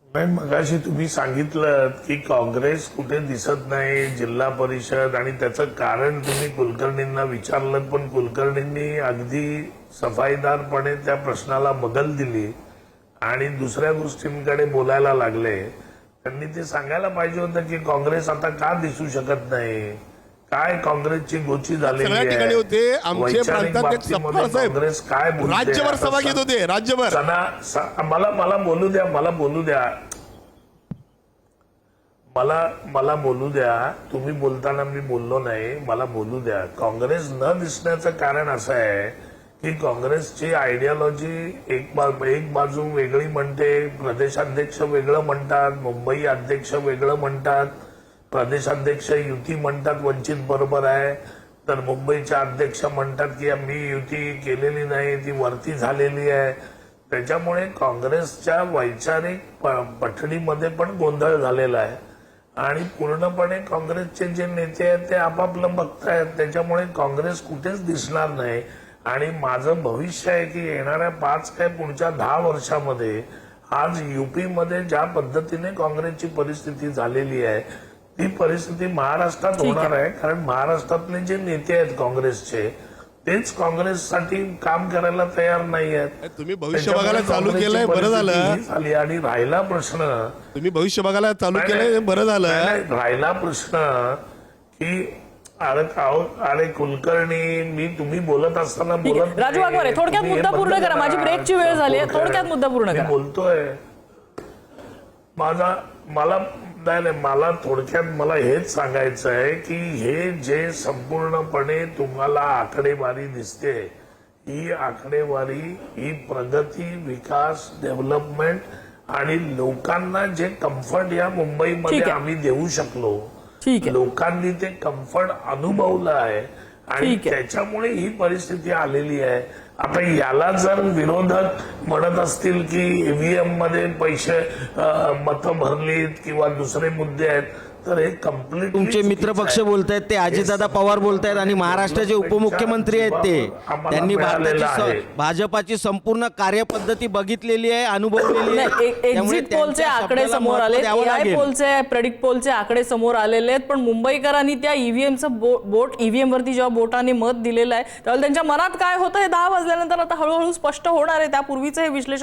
नाही, मगाशी तुम्ही सांगितलं की काँग्रेस कुठे दिसत नाही जिल्हा परिषद, आणि त्याचं कारण तुम्ही कुलकर्णींना विचारलं, पण कुलकर्णींनी अगदी सफाईदारपणे त्या प्रश्नाला बगल दिली आणि दुसऱ्या गोष्टींकडे बोलायला लागले. त्यांनी ते सांगायला पाहिजे होतं की काँग्रेस आता का दिसू शकत नाही, काय काँग्रेसची गोची झालेली सगळ्या ठिकाणी होते. आमचे वैचारिक प्रांतात एक बाबतीमध्ये सफाळ साहेब काँग्रेस काय बोलते? राज्यभर आता सभा घेत होते, राज्यभर. मला बोलू द्या, मला बोलू द्या. तुम्ही बोलताना मी बोललो नाही, मला बोलू द्या. काँग्रेस न दिसण्याचं कारण असं आहे की काँग्रेसची आयडियोलॉजी एक बाजू वेगळी म्हणते, प्रदेशाध्यक्ष वेगळं म्हणतात, मुंबई अध्यक्ष वेगळं म्हणतात, प्रदेशाध्यक्ष युती म्हणतात, वंचित बरोबर आहे, तर मुंबईचे अध्यक्ष म्हणतात की आम्ही युती केलेली नाही, ती वरती झालेली आहे. त्याच्यामुळे काँग्रेसच्या वैचारिक पठडीमध्ये पण गोंधळ झालेला आहे आणि पूर्णपणे काँग्रेसचे जे नेते आहेत ते आपापलं बघतायत. त्याच्यामुळे काँग्रेस कुठेच दिसणार नाही. आणि माझं भविष्य आहे की येणाऱ्या 5 काय पुढच्या 10 वर्षामध्ये आज युपी मध्ये ज्या पद्धतीने काँग्रेसची परिस्थिती झालेली आहे ती परिस्थिती महाराष्ट्रात होणार आहे. कारण महाराष्ट्रातले जे नेते आहेत काँग्रेसचे तेच काँग्रेससाठी काम करायला तयार नाही आहेत. तुम्ही भविष्य बघायला चालू केलंय, बरं झालं. झाली. आणि राहिला प्रश्न, तुम्ही भविष्य बघायला चालू केलंय, बरं झालं. राहिला प्रश्न की अरे कुलकर्णी, तुम्ही बोलत असताना ठीक आहे. बोलत राजू वाघमारे, नाही. थोडक्यात तुम्ही हे मुद्दा पूर्ण बंद करा. माझी ब्रेकची वेळ झाली आहे, थोडक्यात मुद्दा पूर्ण मी करा. बोलतोय. नाही, मला थोडक्यात मला हेच सांगायचं आहे की हे जे संपूर्णपणे तुम्हाला आकडेवारी दिसते, ही आकडेवारी ही प्रगती, विकास, डेव्हलपमेंट आणि लोकांना जे कम्फर्ट या मुंबईमध्ये ठीक आहे. आम्ही देऊ शकलो, ठीक आहे. लोकांनी ते कम्फर्ट अनुभवलं आहे आणि ठीक आहे. त्याच्यामुळे ही परिस्थिती आलेली आहे. आता याला जर विरोधक म्हणत असतील की ईव्हीएम मध्ये पैसे मतं भरलीत किंवा दुसरे मुद्दे आहेत, तर हे कम्प्लीट तुमचे मित्रपक्ष बोलतायत, ते अजितदादा पवार बोलतायत आणि महाराष्ट्राचे उपमुख्यमंत्री आहेत ते. त्यांनी भाजपाची संपूर्ण कार्यपद्धती बघितलेली आहे, अनुभवलेली आहे. त्यामुळे एक्झिट पोलचे त्यांच्या आकडे शब्दाला समोर महत्त्व आले, द्यावं AI लागेल. पोलचे, प्रेडिक्ट पोलचे आकडे समोर आलेले आहेत, पण मुंबईकरांनी त्या ईव्हीएमचं बोट ईव्हीएम वरती जेव्हा बोटाने मत दिलेलं आहे, त्यावेळेला त्यांच्या मनात काय होतं हे 10 वाजल्यानंतर आता हळूहळू स्पष्ट होणार आहे. त्यापूर्वीचं हे विश्लेषण